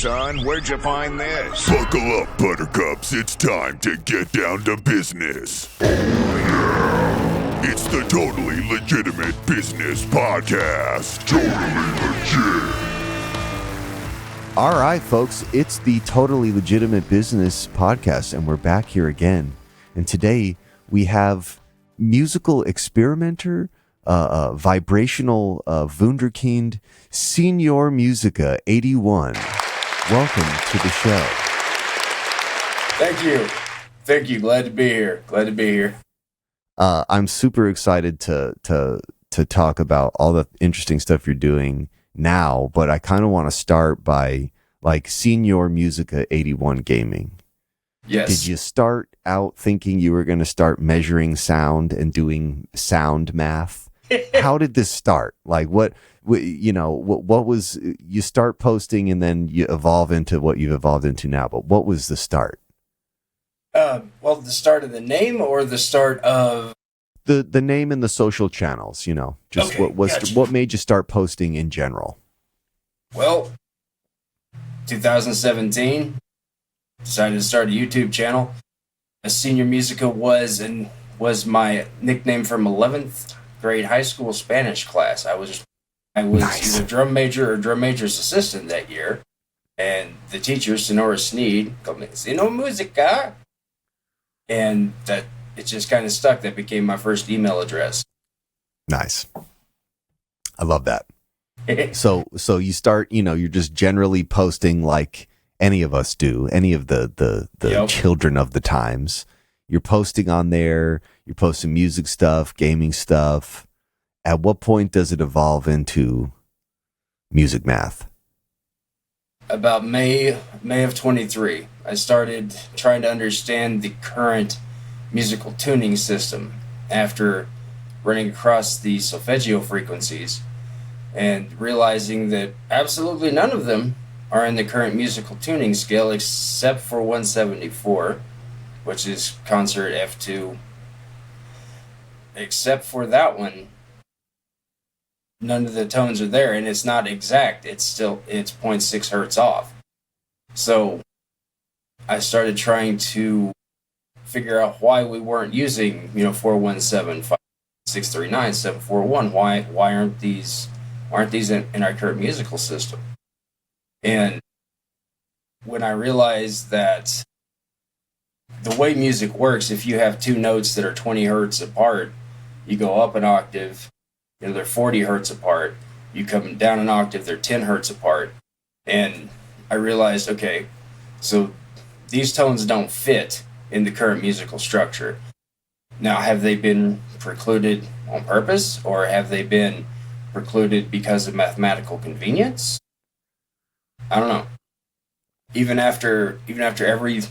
son. Where'd you find this? Buckle up, buttercups. It's time to get down to business. It's the Totally Legitimate Business Podcast. Totally legit. All right, folks, it's the Totally Legitimate Business Podcast, and we're back here again. And today we have musical experimenter, vibrational wunderkind, SenorMusica81. Welcome to the show. Thank you. Glad to be here. I'm super excited to talk about all the interesting stuff you're doing now, but I kind of want to start by like SenorMusica81 gaming. Yes. Did you start out thinking you were going to start measuring sound and doing sound math? How did this start? Like what was, you start posting and then you evolve into what you've evolved into now, but what was the start? Well, the start of the name or the start of the name and the social channels, just okay, what made you start posting in general? Well, 2017, decided to start a YouTube channel. SenorMusica was my nickname from 11th grade high school Spanish class. I was Nice. either drum major or drum major's assistant that year, and the teacher, Sonora Sneed, called me SenorMusica, and that it just kind of stuck. That became my first email address. Nice. I love that. So you start, you're just generally posting like any of us do, any of the Yep. children of the times. You're posting on there, you're posting music stuff, gaming stuff. At what point does it evolve into music math? About May of 23, I started trying to understand the current musical tuning system after running across the solfeggio frequencies and realizing that absolutely none of them are in the current musical tuning scale except for 174, which is concert F2. Except for that one, none of the tones are there, and it's not exact. It's 0.6 hertz off. So I started trying to figure out why we weren't using 417, 639, 741. Why aren't these in our current musical system? And when I realized that the way music works, if you have two notes that are 20 hertz apart, you go up an octave, they're 40 hertz apart. You come down an octave, they're 10 hertz apart. And I realized, okay, so these tones don't fit in the current musical structure. Now, have they been precluded on purpose, or have they been precluded because of mathematical convenience? I don't know. Even after every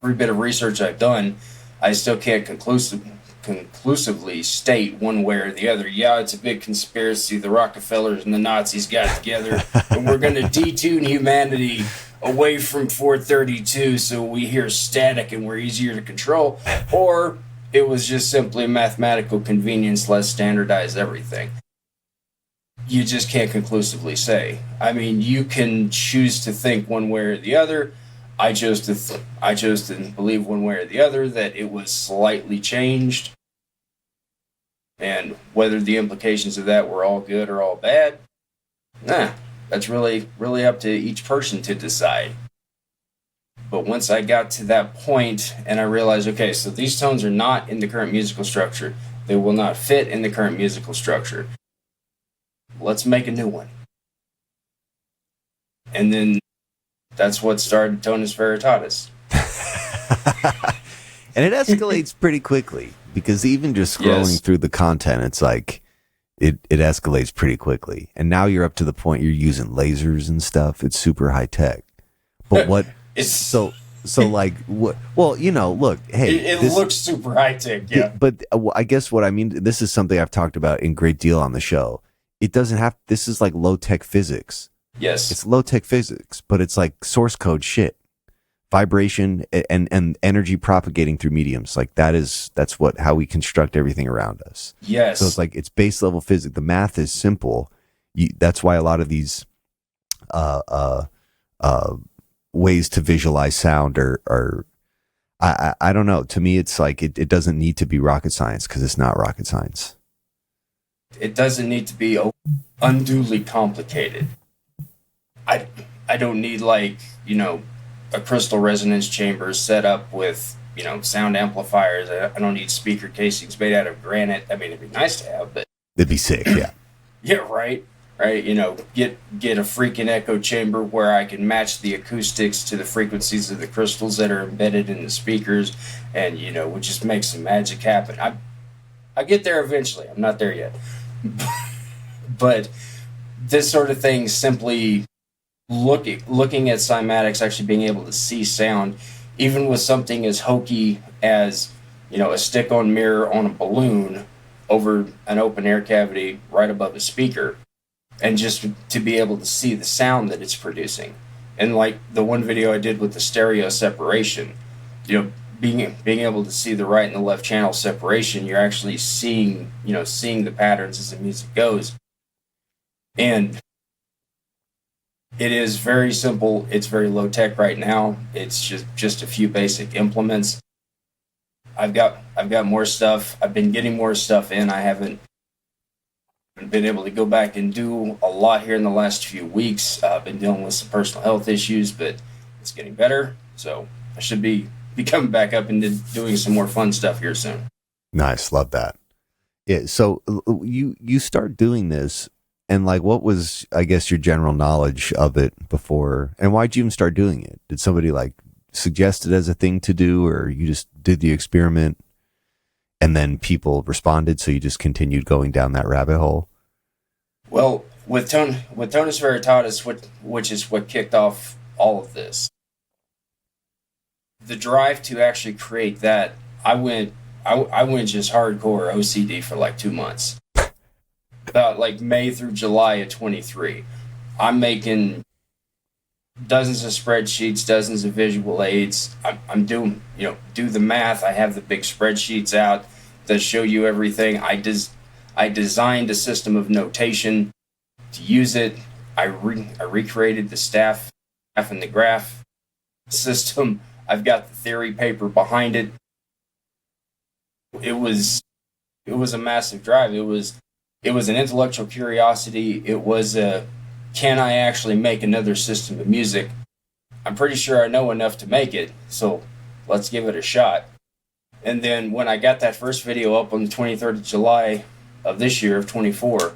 bit of research I've done, I still can't conclusively state one way or the other. Yeah, it's a big conspiracy. The Rockefellers and the Nazis got together, and we're going to detune humanity away from 432 so we hear static and we're easier to control. Or it was just simply mathematical convenience, let's standardize everything. You just can't conclusively say. I mean, you can choose to think one way or the other. I chose to believe one way or the other that it was slightly changed, and whether the implications of that were all good or all bad, that's really up to each person to decide. But once I got to that point and I realized, okay, so these tones are not in the current musical structure, they will not fit in the current musical structure. Let's make a new one. And then that's what started Tonus Veritatis. And it escalates pretty quickly, because even just scrolling through the content, it's like it escalates pretty quickly. And now you're up to the point you're using lasers and stuff. It's super high tech. But what so like what? Well, look, hey, it looks super high tech, yeah. But I guess what I mean, this is something I've talked about in great deal on the show. It doesn't have. This is like low tech physics. Yes. It's low tech physics, but it's like source code shit. Vibration and energy propagating through mediums. Like that's how we construct everything around us. Yes. So it's like it's base level physics. The math is simple. That's why a lot of these ways to visualize sound are I don't know. To me, it's like it doesn't need to be rocket science because it's not rocket science. It doesn't need to be unduly complicated. I don't need, like, you know, a crystal resonance chamber set up with, you know, sound amplifiers. I don't need speaker casings made out of granite. I mean, it'd be nice to have, but It'd be sick, yeah. yeah, right. You know, get a freaking echo chamber where I can match the acoustics to the frequencies of the crystals that are embedded in the speakers, and, you know, we just make some magic happen. I get there eventually. I'm not there yet. But this sort of thing, simply looking at cymatics, actually being able to see sound, even with something as hokey as, you know, a stick-on mirror on a balloon over an open air cavity right above a speaker, and just to be able to see the sound that it's producing. And like the one video I did with the stereo separation, you know, being able to see the right and the left channel separation, you're actually seeing the patterns as the music goes. And it is very simple. It's very low tech right now. It's just a few basic implements. I've got more stuff. I've been getting more stuff in. I haven't been able to go back and do a lot here in the last few weeks. I've been dealing with some personal health issues, but it's getting better. So I should be coming back up and doing some more fun stuff here soon. Nice, love that. Yeah. So you start doing this, and like, what was, I guess, your general knowledge of it before, and why'd you even start doing it? Did somebody like suggest it as a thing to do, or you just did the experiment and then people responded, so you just continued going down that rabbit hole? Well, with Tonus Veritatis, which is what kicked off all of this, the drive to actually create that, I went just hardcore OCD for like 2 months. About like May through July of 23. I'm making dozens of spreadsheets, dozens of visual aids. I'm doing, you know, do the math. I have the big spreadsheets out that show you everything. I designed a system of notation to use it. I recreated the staff and the graph system. I've got the theory paper behind it. It was a massive drive. It was an intellectual curiosity. It was can I actually make another system of music? I'm pretty sure I know enough to make it, so let's give it a shot. And then when I got that first video up on the 23rd of July of this year, of 24,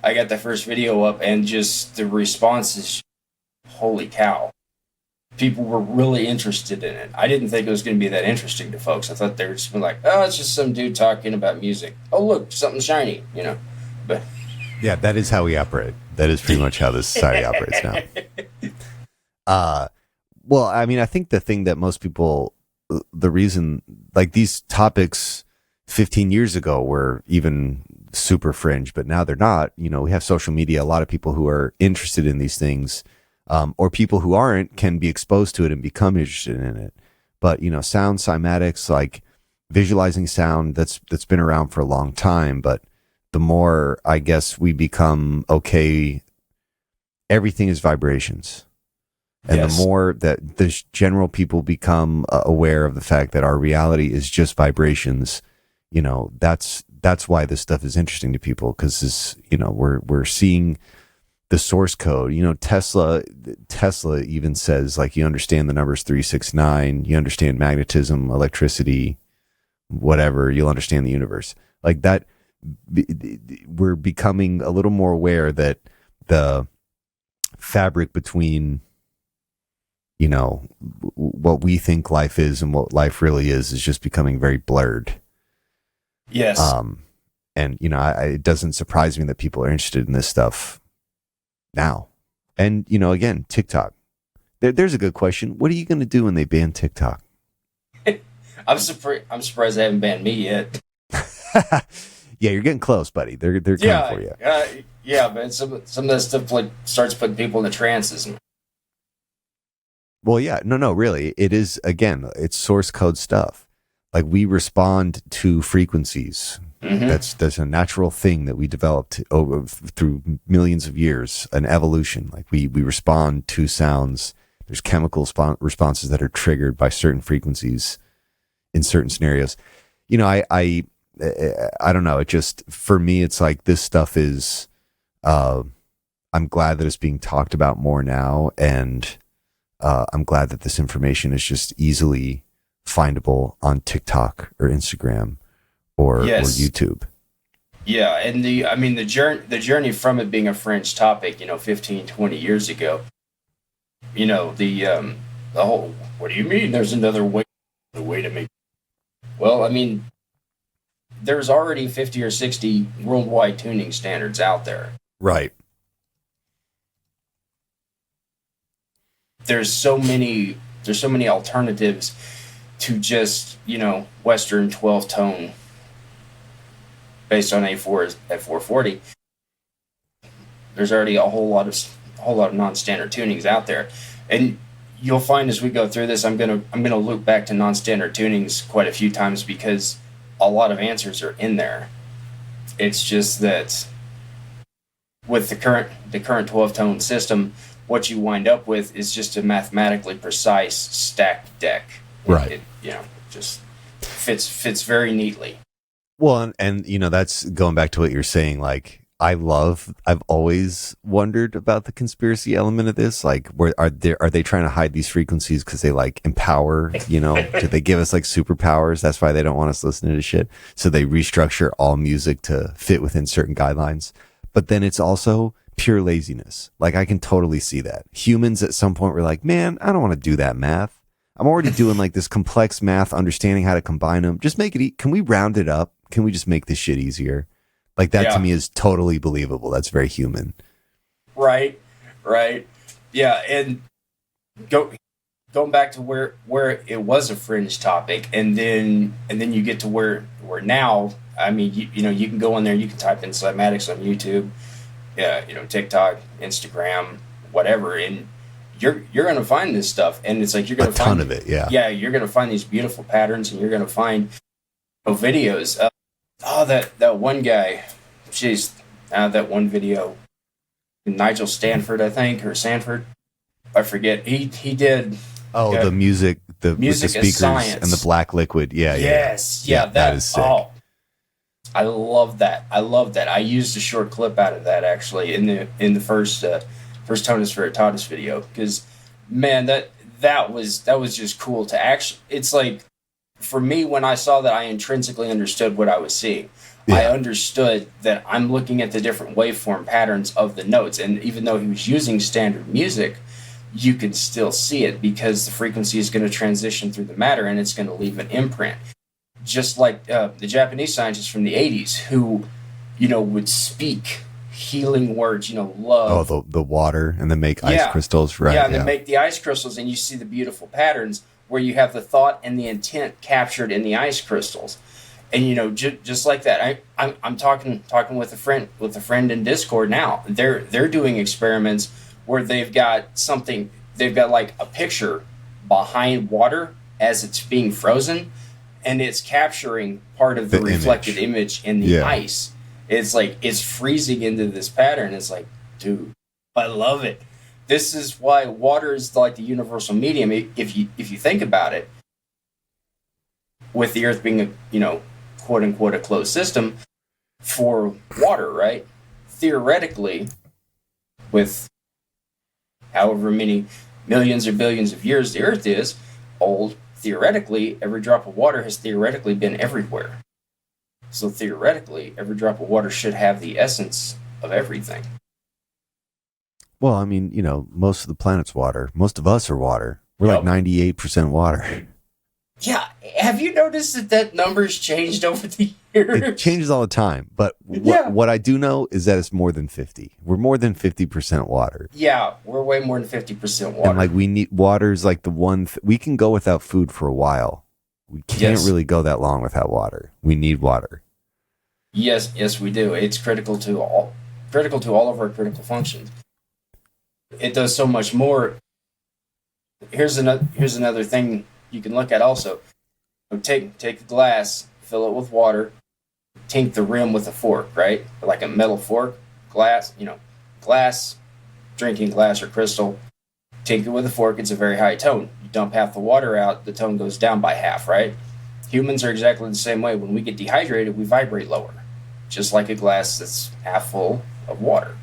I got that first video up, and just the responses, holy cow. People were really interested in it. I didn't think it was going to be that interesting to folks. I thought they were just like, oh, it's just some dude talking about music. Oh, look, something shiny, you know. But yeah, that is how we operate. That is pretty much how this society operates now. Well, I mean, I think the thing that most people, the reason, like, these topics 15 years ago were even super fringe, but now they're not. You know, we have social media. A lot of people who are interested in these things, or people who aren't, can be exposed to it and become interested in it. But, you know, sound cymatics, like visualizing sound, that's been around for a long time. But the more, I guess, we become okay, everything is vibrations. And yes. The more that the general people become aware of the fact that our reality is just vibrations, you know, that's why this stuff is interesting to people, because this, you know, we're seeing the source code. You know, Tesla even says, like, you understand the numbers 369, you understand magnetism, electricity, whatever, you'll understand the universe. Like that, we're becoming a little more aware that the fabric between, you know, what we think life is and what life really is just becoming very blurred. Yes. And, you know, it doesn't surprise me that people are interested in this stuff now. And, you know, again, TikTok. There's a good question. What are you going to do when they ban TikTok? I'm surprised they haven't banned me yet. Yeah, you're getting close, buddy. They're coming for you. Yeah, man. Some of that stuff like starts putting people into trances. Well, yeah, no, really. It is, again, it's source code stuff. Like, we respond to frequencies. Mm-hmm. That's a natural thing that we developed through millions of years, an evolution. Like we respond to sounds There's chemical responses that are triggered by certain frequencies in certain scenarios. You know, I don't know. It just, for me, it's like this stuff is, I'm glad that it's being talked about more now. And I'm glad that this information is just easily findable on TikTok or Instagram or YouTube. Yeah. And the journey from it being a fringe topic, 15, 20 years ago, the whole, what do you mean there's another way to make, well, I mean, there's already 50 or 60 worldwide tuning standards out there. Right. There's so many alternatives to just, Western 12 tone based on A4 at 440. There's already a whole lot of non-standard tunings out there. And you'll find as we go through this, I'm gonna loop back to non-standard tunings quite a few times because a lot of answers are in there. It's just that with the current 12-tone system, what you wind up with is just a mathematically precise stacked deck. Right. It just fits very neatly. Well, and that's going back to what you're saying. Like, I've always wondered about the conspiracy element of this. Like, are they trying to hide these frequencies because they like empower, do they give us like superpowers? That's why they don't want us listening to shit. So they restructure all music to fit within certain guidelines. But then it's also pure laziness. Like, I can totally see that. Humans at some point were like, man, I don't want to do that math. I'm already doing like this complex math, understanding how to combine them. Just make it, can we round it up? Can we just make this shit easier? Like, that to me is totally believable. That's very human. Right. Yeah, and going back to where it was a fringe topic, and then you get to where now, I mean, you can go in there, you can type in cymatics on YouTube, TikTok, Instagram, whatever, and you're going to find this stuff, and it's like you're going to find a ton of it. Yeah, you're going to find these beautiful patterns, and you're going to find videos. That one guy, that one video, Nigel Stanford, I think, or Sanford, I forget. He did. Oh, the music, with the speakers science and the black liquid. Yeah. That is sick. Oh, I love that. I used a short clip out of that actually in the first Tonus Veritatis video, because man, that was just cool to actually. It's like, for me, when I saw that, I intrinsically understood what I was seeing. Yeah. I understood that I'm looking at the different waveform patterns of the notes, and even though he was using standard music, you can still see it because the frequency is going to transition through the matter and it's going to leave an imprint. Just like the Japanese scientists from the 80s who, would speak healing words, love. Oh, the water, and then make ice crystals, right? Yeah, and then make the ice crystals, and you see the beautiful patterns where you have the thought and the intent captured in the ice crystals. And just like that, I'm talking with a friend in Discord now. They're doing experiments where they've got like a picture behind water as it's being frozen, and it's capturing part of the reflected image in the ice. It's like it's freezing into this pattern. It's like, dude, I love it. This is why water is like the universal medium. If you think about it, with the Earth being a quote unquote a closed system for water, right? Theoretically, with however many millions or billions of years the Earth is old, theoretically, every drop of water has theoretically been everywhere. So theoretically, every drop of water should have the essence of everything. Well, I mean, most of the planet's water. Most of us are water. We're like 98% water. Yeah. Have you noticed that number's changed over the years? It changes all the time. But what I do know is that it's more than 50. We're more than 50% water. Yeah, we're way more than 50% water. And like we need water's like the one we can go without food for a while. We can't really go that long without water. We need water. Yes, we do. It's critical to all of our critical functions. It does so much more. Here's another thing you can look at also. Take the glass, fill it with water, tink the rim with a fork, right? Like a metal fork, glass, drinking glass or crystal. Take it with a fork, it's a very high tone. You dump half the water out, the tone goes down by half, right? Humans are exactly the same way. When we get dehydrated, we vibrate lower, just like a glass that's half full of water.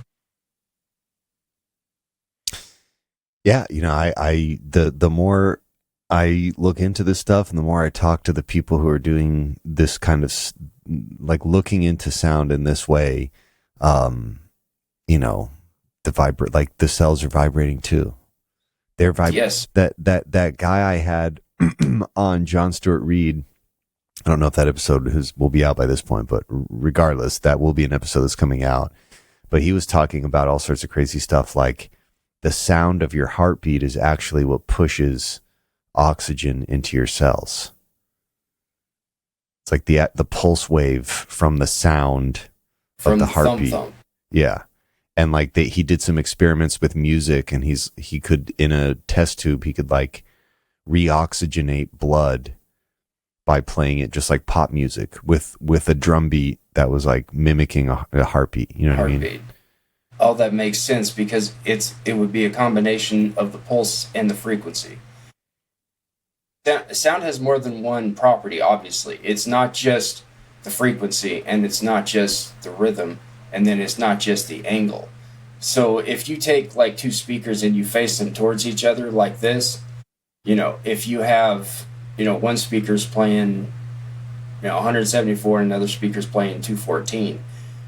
Yeah, the more I look into this stuff and the more I talk to the people who are doing this kind of like looking into sound in this way, the cells are vibrating too. They're vibrating. Yes. That guy I had on John Stewart Reed, I don't know if that episode will be out by this point, but regardless, that will be an episode that's coming out. But he was talking about all sorts of crazy stuff, like the sound of your heartbeat is actually what pushes oxygen into your cells. It's like the pulse wave from the sound of the heartbeat. Thump. Yeah. And like he did some experiments with music, and he could, in a test tube, he could like reoxygenate blood by playing it just like pop music with a drum beat that was like mimicking a heartbeat. You know what I mean? All that makes sense because it would be a combination of the pulse and the frequency. Sound has more than one property, obviously. It's not just the frequency, and it's not just the rhythm, and then it's not just the angle. So if you take like two speakers and you face them towards each other like this, if you have, one speaker's playing, 174 and another speaker's playing 214,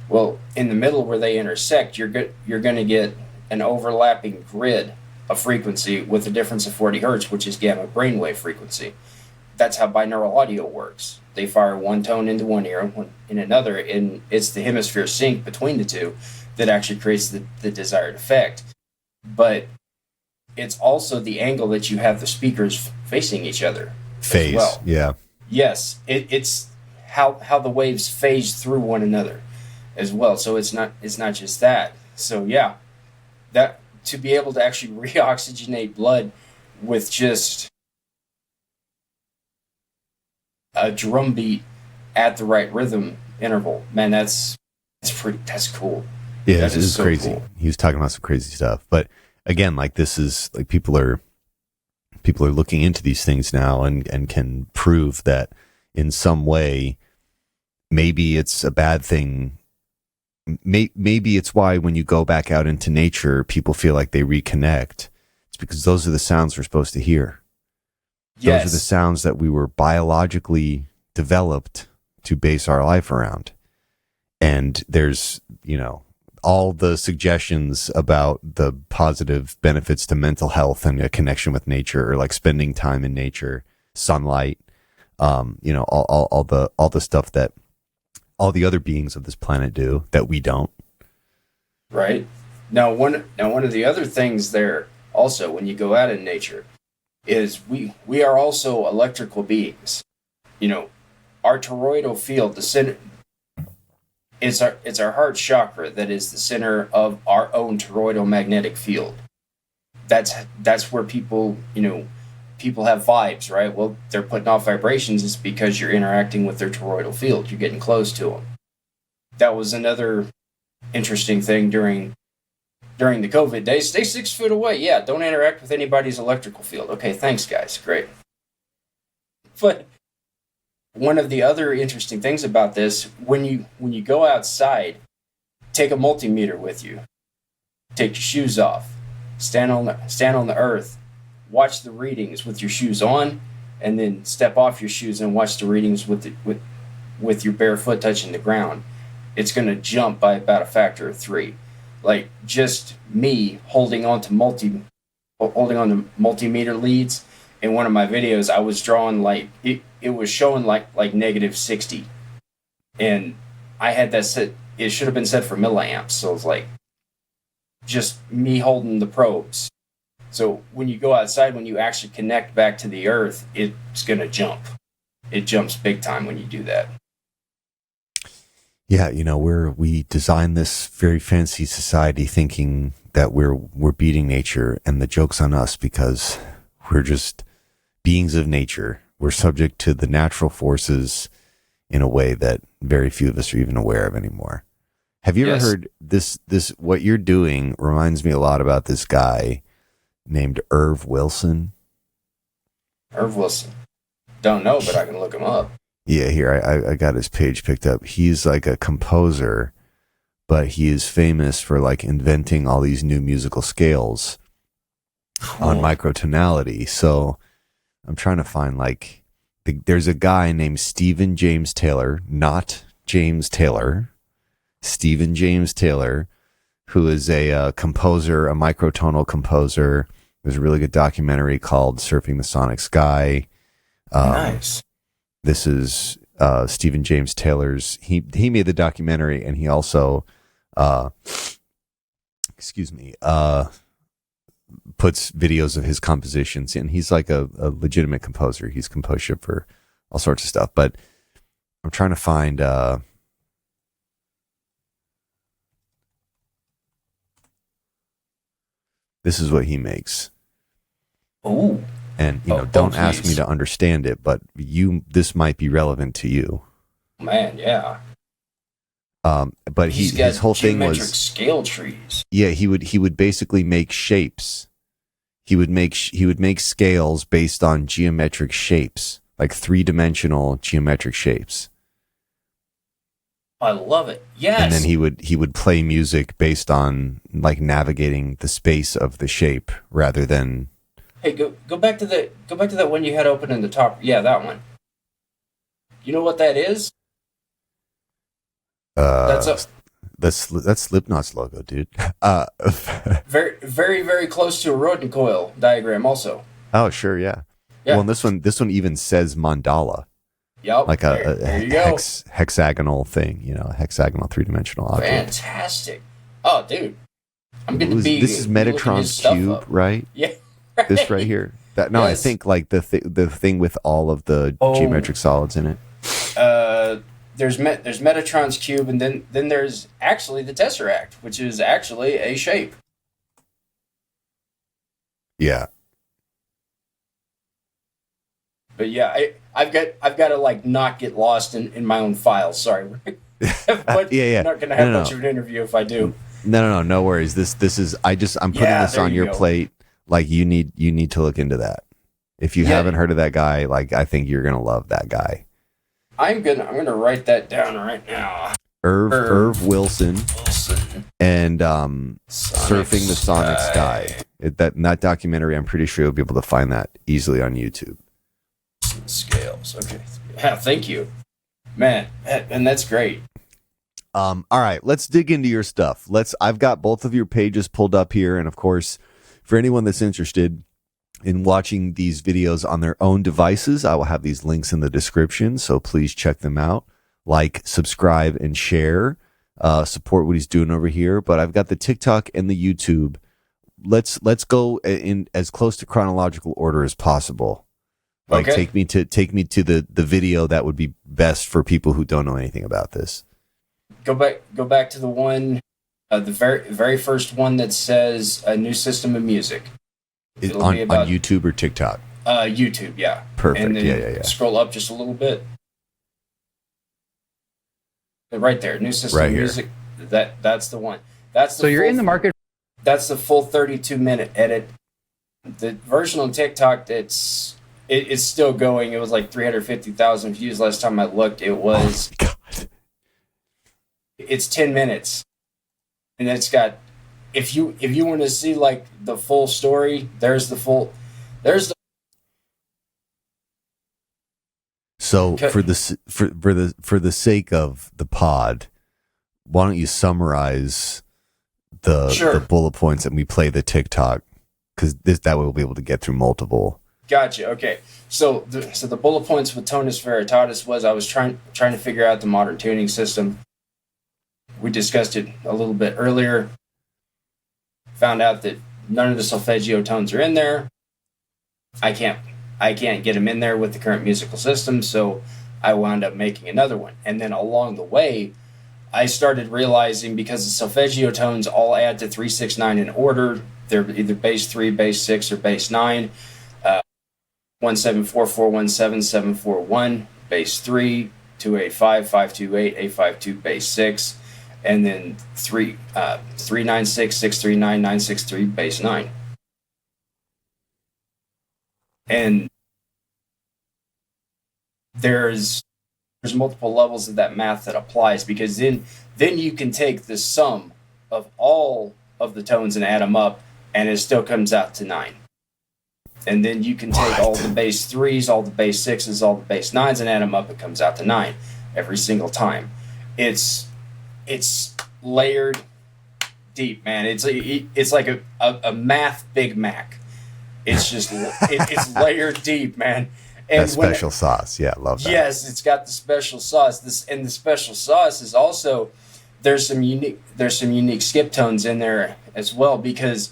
well, in the middle where they intersect, you're going to get an overlapping grid of frequency with a difference of 40 hertz, which is gamma brainwave frequency. That's how binaural audio works. They fire one tone into one ear, one in another, and it's the hemisphere sync between the two that actually creates the desired effect. But it's also the angle that you have the speakers facing each other. Phase, well. Yeah. Yes, it's how the waves phase through one another as well. So it's not just that. So yeah, that to be able to actually reoxygenate blood with just a drum beat at the right rhythm interval, man, that's cool. Yeah, this is so crazy. Cool. He was talking about some crazy stuff, but again, like this is like people are looking into these things now and can prove that in some way, maybe it's a bad thing. Maybe it's why when you go back out into nature, people feel like they reconnect. It's because those are the sounds we're supposed to hear. Yes. Those are the sounds that we were biologically developed to base our life around. And there's, all the suggestions about the positive benefits to mental health and a connection with nature, or like spending time in nature, sunlight, all the stuff that all the other beings of this planet do that we don't. Right. Now one of the other things there also when you go out in nature is we are also electrical beings. Our toroidal field, the center, it's our heart chakra that is the center of our own toroidal magnetic field. That's where people have vibes, right? Well, they're putting off vibrations is because you're interacting with their toroidal field. You're getting close to them. That was another interesting thing during the COVID days. Stay 6 foot away. Yeah, don't interact with anybody's electrical field. Okay, thanks, guys. Great. But one of the other interesting things about this, when you go outside, take a multimeter with you. Take your shoes off. Stand on the earth. Watch the readings with your shoes on, and then step off your shoes and watch the readings with your bare foot touching the ground. It's going to jump by about a factor of 3. Like just me holding on to multimeter leads in one of my videos, I was drawing like it was showing like -60, and I had that set. It should have been set for milliamps, so it's like just me holding the probes. So when you go outside, when you actually connect back to the earth, it's going to jump. It jumps big time when you do that. Yeah, we designed this very fancy society thinking that we're beating nature, and the joke's on us because we're just beings of nature. We're subject to the natural forces in a way that very few of us are even aware of anymore. Have you ever heard this what you're doing reminds me a lot about this guy named Irv Wilson. Irv Wilson. Don't know, but I can look him up. Yeah, here, I got his page picked up. He's like a composer, but he is famous for like inventing all these new musical scales on microtonality. So I'm trying to find like, there's a guy named Stephen James Taylor, not James Taylor, Stephen James Taylor, who is a composer, a microtonal composer. There's a really good documentary called Surfing the Sonic Sky. Nice. This is Stephen James Taylor's. He made the documentary, and he also, puts videos of his compositions in. He's like a legitimate composer. He's composed shit for all sorts of stuff. But I'm trying to find. This is what he makes. Ooh. And don't ask me to understand it, but this might be relevant to you. Man, yeah. But his whole thing was geometric scale trees. Yeah, he would basically make shapes. He would make scales based on geometric shapes, like 3-dimensional geometric shapes. I love it. Yes. And then he would play music based on like navigating the space of the shape rather than. Hey, go back to that one you had open in the top. Yeah, that one. You know what that is? That's Slipknot's logo, dude. Very, very, very close to a rodent coil diagram, also. Oh, sure, yeah. Well, and this one even says mandala. Yep. Like there you a hexagonal thing, a hexagonal 3-dimensional object. Fantastic. Oh, dude, I'm going to be. This is Metatron's cube, right? Yeah. Right. This right here. Yes. I think like the thing with all of the geometric solids in it. There's Metatron's cube, and then there's actually the Tesseract, which is actually a shape. Yeah. But yeah, I've got to like not get lost in my own files. Sorry. But yeah. I'm not gonna have much of an interview if I do. No worries. This is I'm putting this on your plate. Like you need to look into that. If you haven't heard of that guy, like I think you're gonna love that guy. I'm gonna write that down right now. Irv Wilson and Surfing the Sonic Sky. That documentary, I'm pretty sure you'll be able to find that easily on YouTube. Scales. Okay. Yeah, thank you, man. And that's great. All right, let's dig into your stuff. I've got both of your pages pulled up here, and of course, for anyone that's interested in watching these videos on their own devices, I will have these links in the description, so please check them out. Like, subscribe, and share. Support what he's doing over here. But I've got the TikTok and the YouTube. Let's go in as close to chronological order as possible. Like, take me to the video that would be best for people who don't know anything about this. Go back to the one, the very first one that says a new system of music. On YouTube or TikTok? YouTube, yeah. Perfect. And then yeah. Scroll up just a little bit. Right there, new system right of music. That's the one. That's the you're in the market. That's the full 32-minute edit. The version on TikTok, it's still going. It was like 350,000 views last time I looked. It was. Oh my God. It's 10 minutes, and it's got. If you want to see like the full story, there's the. So for the sake of the pod, why don't you summarize the bullet points and we play the TikTok, because that way we'll be able to get through multiple. Gotcha. Okay. So the bullet points with Tonus Veritatis was I was trying to figure out the modern tuning system. We discussed it a little bit earlier. Found out that none of the solfeggio tones are in there. I can't get them in there with the current musical system, so I wound up making another one. And then along the way, I started realizing, because the solfeggio tones all add to 3, 6, 9 in order. They're either bass 3, bass 6, or bass 9. 1744, 17741, bass 3, 285, 528, 852, bass 6, and then 396, 639, 963, bass 9. And there's multiple levels of that math that applies, because then you can take the sum of all of the tones and add them up, and it still comes out to 9. And then you can take all the bass 3s, all the bass 6s, all the bass 9s, and add them up. It comes out to 9 every single time. It's layered deep, man. It's like a math Big Mac. It's just it's layered deep, man. And that special sauce, yeah, love that. Yes, it's got the special sauce. And the special sauce is also there's some unique skip tones in there as well, because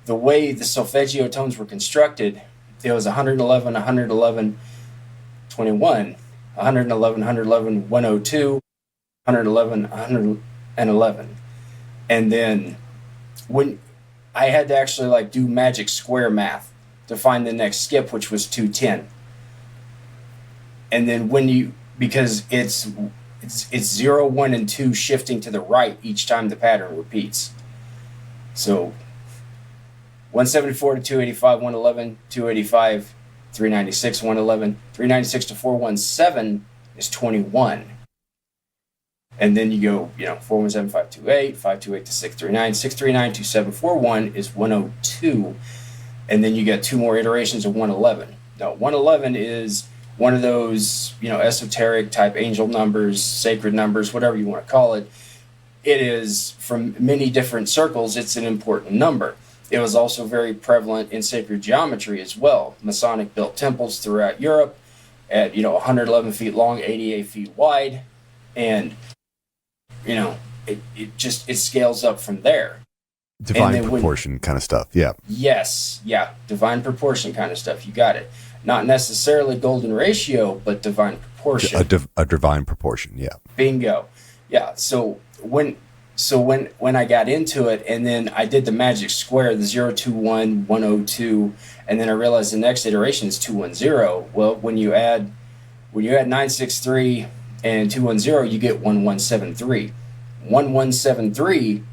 the way the solfeggio tones were constructed, it was 111, 111, 21, 111, 111, 102, 111, 111. And then when I had to actually like do magic square math to find the next skip, which was 210. And then because it's 0, 1, and 2 shifting to the right each time the pattern repeats. So 174 to 285, 111, 285, 396, 111, 396 to 417 is 21. And then you go, 417, 528, 528 to 639, 639 to 741 is 102. And then you get 2 more iterations of 111. Now, 111 is one of those, esoteric type angel numbers, sacred numbers, whatever you want to call it. It is, from many different circles, it's an important number. It was also very prevalent in sacred geometry as well. Masonic built temples throughout Europe at, 111 feet long, 88 feet wide. And, it scales up from there. Divine proportion kind of stuff, yeah. Yes, yeah, divine proportion kind of stuff. You got it. Not necessarily golden ratio, but divine proportion. A divine proportion, yeah. Bingo. Yeah, so when I got into it, and then I did the magic square, the 021, 102, and then I realized the next iteration is 210. Well, when you add 963 and 210, you get 1173. 1173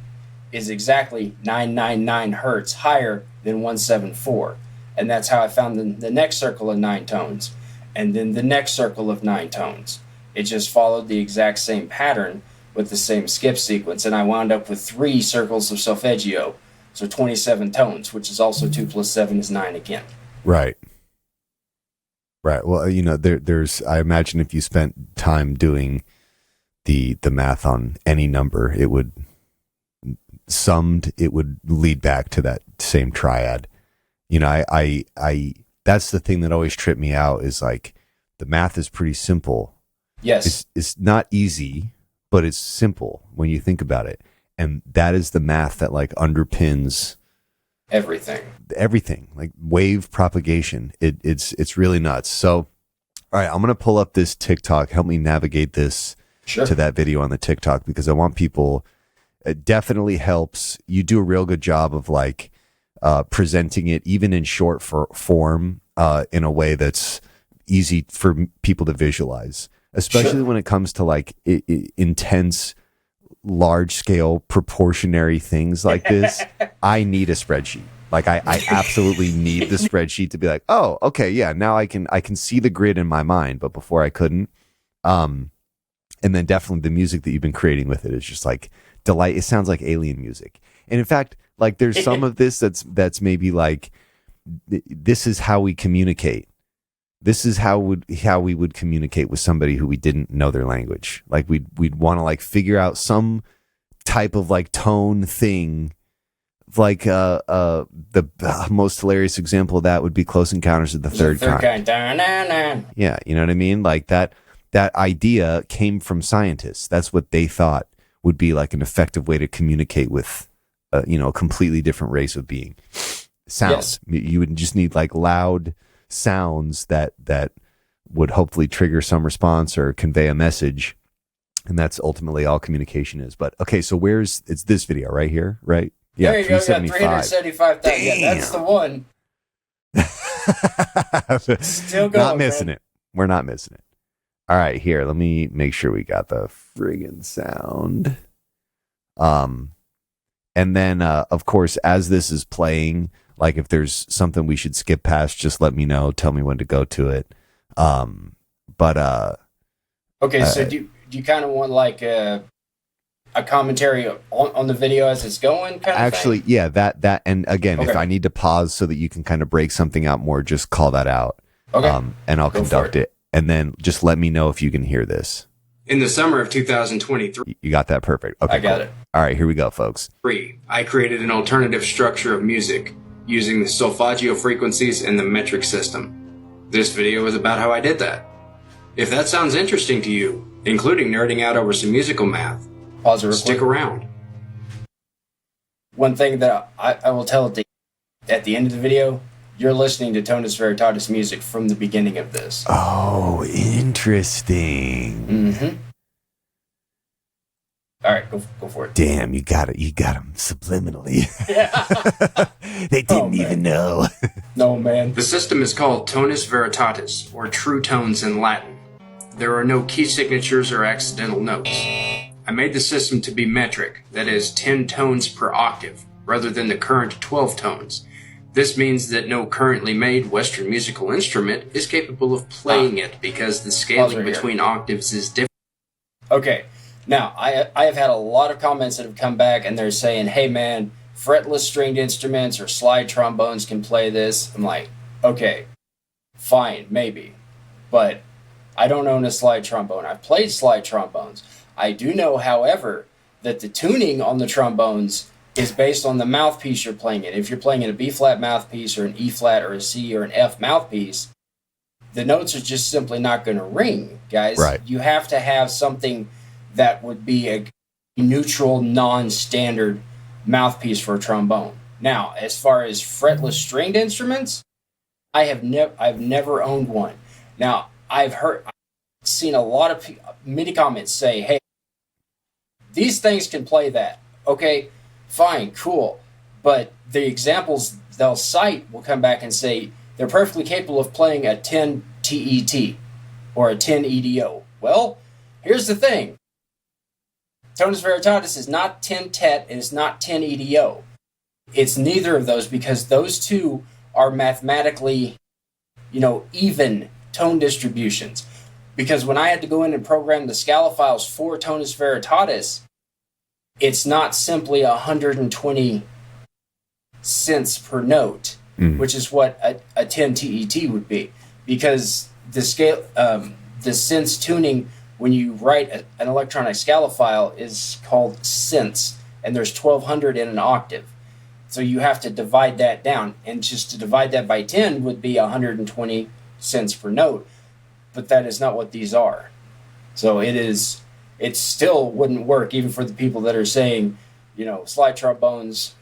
is exactly 999 hertz higher than 174. And that's how I found the next circle of 9 tones. And then the next circle of 9 tones. It just followed the exact same pattern with the same skip sequence. And I wound up with 3 circles of solfeggio. So 27 tones, which is also 2 plus 7 is 9 again. Right. Well, there's, I imagine if you spent time doing the math on any number, it would lead back to that same triad. I that's the thing that always tripped me out, is like the math is pretty simple. Yes. It's not easy, but it's simple when you think about it. And that is the math that like underpins everything, like wave propagation. It's really nuts. So, all right, I'm going to pull up this TikTok. Help me navigate this to that video on the TikTok, because I want people, it definitely helps. You do a real good job of like, presenting it even in short form, in a way that's easy for people to visualize, especially when it comes to like intense, large scale proportionary things like this. I need a spreadsheet. Like I absolutely need the spreadsheet to be like, oh, okay, yeah, now I can see the grid in my mind, but before I couldn't. And then definitely the music that you've been creating with it is just like delight. It sounds like alien music. And in fact, like there's some of this that's maybe like, this is how we communicate. This is how we would communicate with somebody who we didn't know their language. Like we'd want to like figure out some type of like tone thing. Like the most hilarious example of that would be Close Encounters of the Third Kind. Yeah, you know what I mean? Like that idea came from scientists. That's what they thought would be like an effective way to communicate with a completely different race of being. Sounds. Yes. You would just need like loud sounds that would hopefully trigger some response or convey a message. And that's ultimately all communication is. But okay, so it's this video right here, right? Yeah, there you go. 375,000. Yeah, that's the one. Still going. Not missing it. We're not missing it. All right, here. Let me make sure we got the friggin' sound. And then, of course, as this is playing, Like if there's something we should skip past, just let me know. Tell me when to go to it. Okay, so do you kind of want like a commentary on the video as it's going? Actually, yeah, that, and again, if I need to pause so that you can kind of break something out more, just call that out. Okay. And I'll conduct it. And then just let me know if you can hear this. In the summer of 2023. You got that perfect. Okay, I got it. All right, here we go, folks. I created an alternative structure of music using the solfeggio frequencies and the metric system. This video is about how I did that. If that sounds interesting to you, including nerding out over some musical math, stick around. One thing that I will tell at the end of the video, you're listening to Tonus Veritatis music from the beginning of this. Oh, interesting. Mm-hmm. All right, go for it. Damn, you got them subliminally. Yeah. They didn't even know. No, man. The system is called Tonus Veritatis, or true tones in Latin. There are no key signatures or accidental notes. I made the system to be metric, that is 10 tones per octave, rather than the current 12 tones. This means that no currently made Western musical instrument is capable of playing it because the scaling between octaves is different. Okay, now I have had a lot of comments that have come back and they're saying, hey man, fretless stringed instruments or slide trombones can play this. I'm like, okay, fine, maybe. But I don't own a slide trombone. I've played slide trombones. I do know, however, that the tuning on the trombones is based on the mouthpiece you're playing it. If you're playing in a B-flat mouthpiece or an E-flat or a C or an F mouthpiece, the notes are just simply not going to ring, guys. Right. You have to have something that would be a neutral, non-standard mouthpiece for a trombone. Now, as far as fretless stringed instruments, I've never owned one. Now, I've seen a lot of many comments say, hey, these things can play that. Okay, fine, cool. But the examples they'll cite will come back and say they're perfectly capable of playing a 10 TET or a 10 EDO. Well, here's the thing. Tonus Veritatis is not 10 TET and it's not 10 EDO. It's neither of those because those two are mathematically, even tone distributions. Because when I had to go in and program the scala files for Tonus Veritatis, it's not simply 120 cents per note, which is what a 10 TET would be. Because the scale, the sense tuning, when you write an electronic scala file, is called cents, and there's 1200 in an octave. So you have to divide that down, and just to divide that by 10 would be 120 cents per note. But that is not what these are. So it still wouldn't work even for the people that are saying, slide trombones,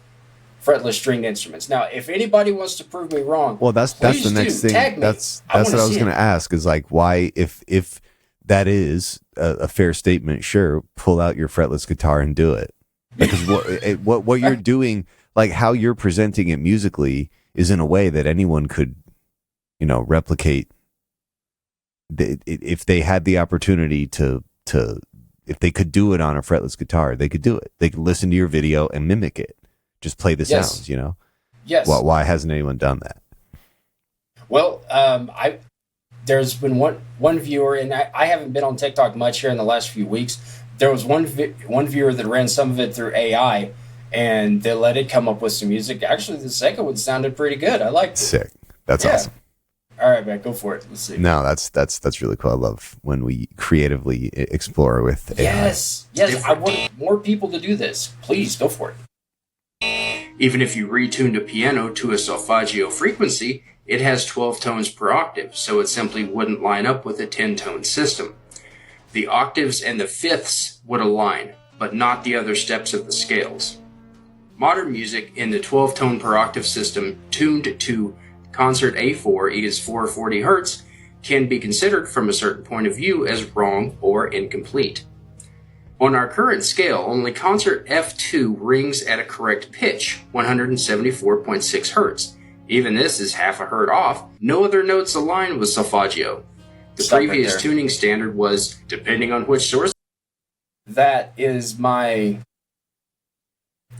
fretless stringed instruments. Now, if anybody wants to prove me wrong, well, that's the next thing. That's what I was going to ask is like, why, if that is a fair statement, sure, pull out your fretless guitar and do it. Because what you're doing, like how you're presenting it musically, is in a way that anyone could, replicate. If they had the opportunity to if they could do it on a fretless guitar, they could do it. They could listen to your video and mimic it. Just play the sounds, Yes. Well, why hasn't anyone done that? Well, there's been one viewer, and I haven't been on TikTok much here in the last few weeks. There was one viewer that ran some of it through AI, and they let it come up with some music. Actually, the second one sounded pretty good. I liked it. Sick. That's awesome. All right, man, go for it. Let's see. No, that's really cool. I love when we creatively explore with AI. Yes. I want more people to do this. Please go for it. Even if you retuned a piano to a solfaggio frequency, it has 12 tones per octave, so it simply wouldn't line up with a 10-tone system. The octaves and the fifths would align, but not the other steps of the scales. Modern music in the 12-tone per octave system tuned to concert A4 is 440 Hz can be considered from a certain point of view as wrong or incomplete. On our current scale, only concert F2 rings at a correct pitch, 174.6 Hz. Even this is half a hertz off. No other notes align with solfaggio. The previous tuning standard was, depending on which source. That is my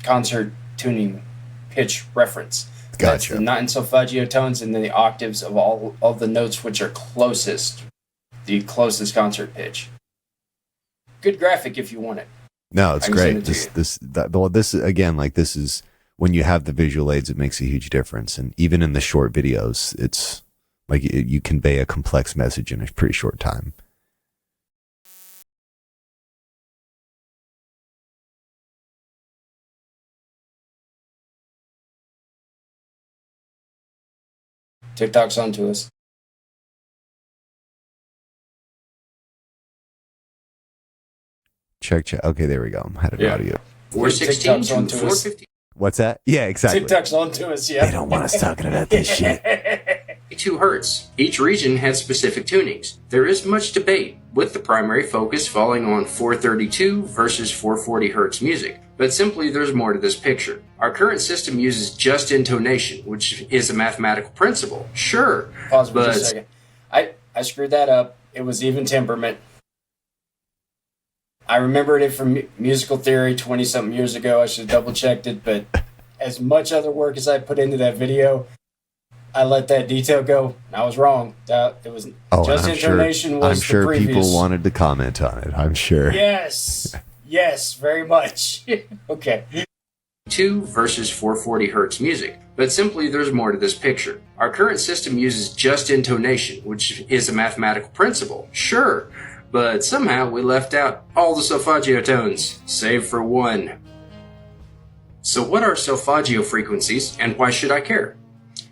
concert tuning pitch reference. That's Gotcha. the not in solfeggio tones, and then the octaves of all of the notes which are closest, the closest concert pitch. Good graphic if you want it. No, it's I can send great. it to you. This again, like this is when you have the visual aids, it makes a huge difference. And even in the short videos, it's like you convey a complex message in a pretty short time. TikTok's on to us. Check. Okay, there we go. I had an audio. 416 TikTok's on to to us. 450. What's that? Yeah, exactly. TikTok's on to us, yeah. They don't want us talking about this shit. 2 hertz. Each region has specific tunings. There is much debate, with the primary focus falling on 432 versus 440 hertz music. But simply, there's more to this picture. Our current system uses just intonation, which is a mathematical principle. Sure, Pause for but just a second. I screwed that up. It was even temperament. I remembered it from musical theory 20-something years ago. I should have double-checked it, but as much other work as I put into that video, I let that detail go. I was wrong. It was just intonation was I'm sure the previous. people wanted to comment on it. I'm sure. Yes. Yes, very much. Okay. 2 versus 440 hertz music. But simply, there's more to this picture. Our current system uses just intonation, which is a mathematical principle. Sure, but somehow we left out all the solfeggio tones, save for one. So what are solfeggio frequencies, and why should I care?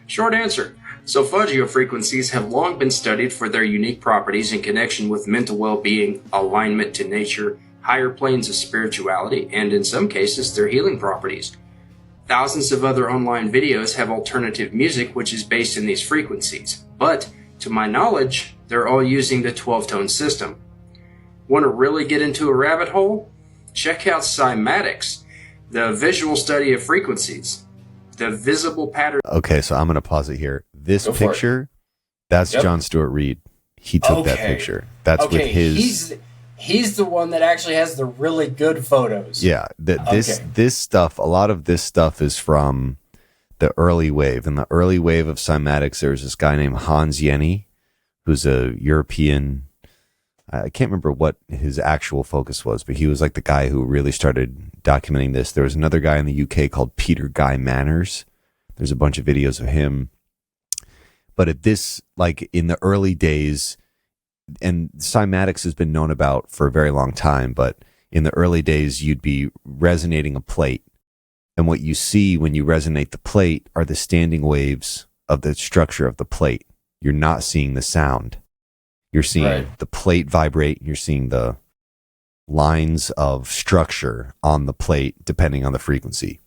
Short answer. Solfeggio frequencies have long been studied for their unique properties in connection with mental well-being, alignment to nature, higher planes of spirituality, and in some cases, their healing properties. Thousands of other online videos have alternative music which is based in these frequencies, but to my knowledge, they're all using the 12-tone system. Want to really get into a rabbit hole? Check out cymatics, the visual study of frequencies. The visible pattern. Okay, so I'm going to pause it here. This Go for picture, that's Yep. John Stewart Reed. He took that Okay. picture. That's with his. He's the one that actually has the really good photos. Yeah, Okay. this stuff, a lot of this stuff is from the early wave. In the early wave of cymatics, there was this guy named Hans Jenny, who's a European. I can't remember what his actual focus was, but he was like the guy who really started documenting this. There was another guy in the UK called Peter Guy Manners. There's a bunch of videos of him. But at this, like in the early days, and cymatics has been known about for a very long time, but in the early days, you'd be resonating a plate. And what you see when you resonate the plate are the standing waves of the structure of the plate. You're not seeing the sound. You're seeing the plate vibrate. You're seeing the lines of structure on the plate, depending on the frequency.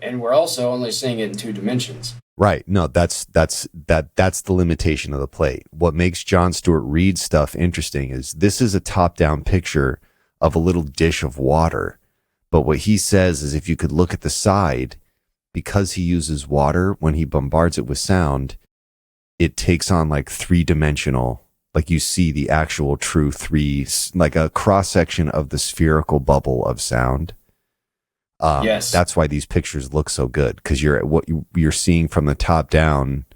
And we're also only seeing it in 2 dimensions. Right. No, that's the limitation of the plate. What makes John Stewart Reed's stuff interesting is this is a top-down picture of a little dish of water. But what he says is if you could look at the side, because he uses water when he bombards it with sound, it takes on like 3-dimensional, like you see the actual true like a cross-section of the spherical bubble of sound. Yes. That's why these pictures look so good, because you're seeing from the top down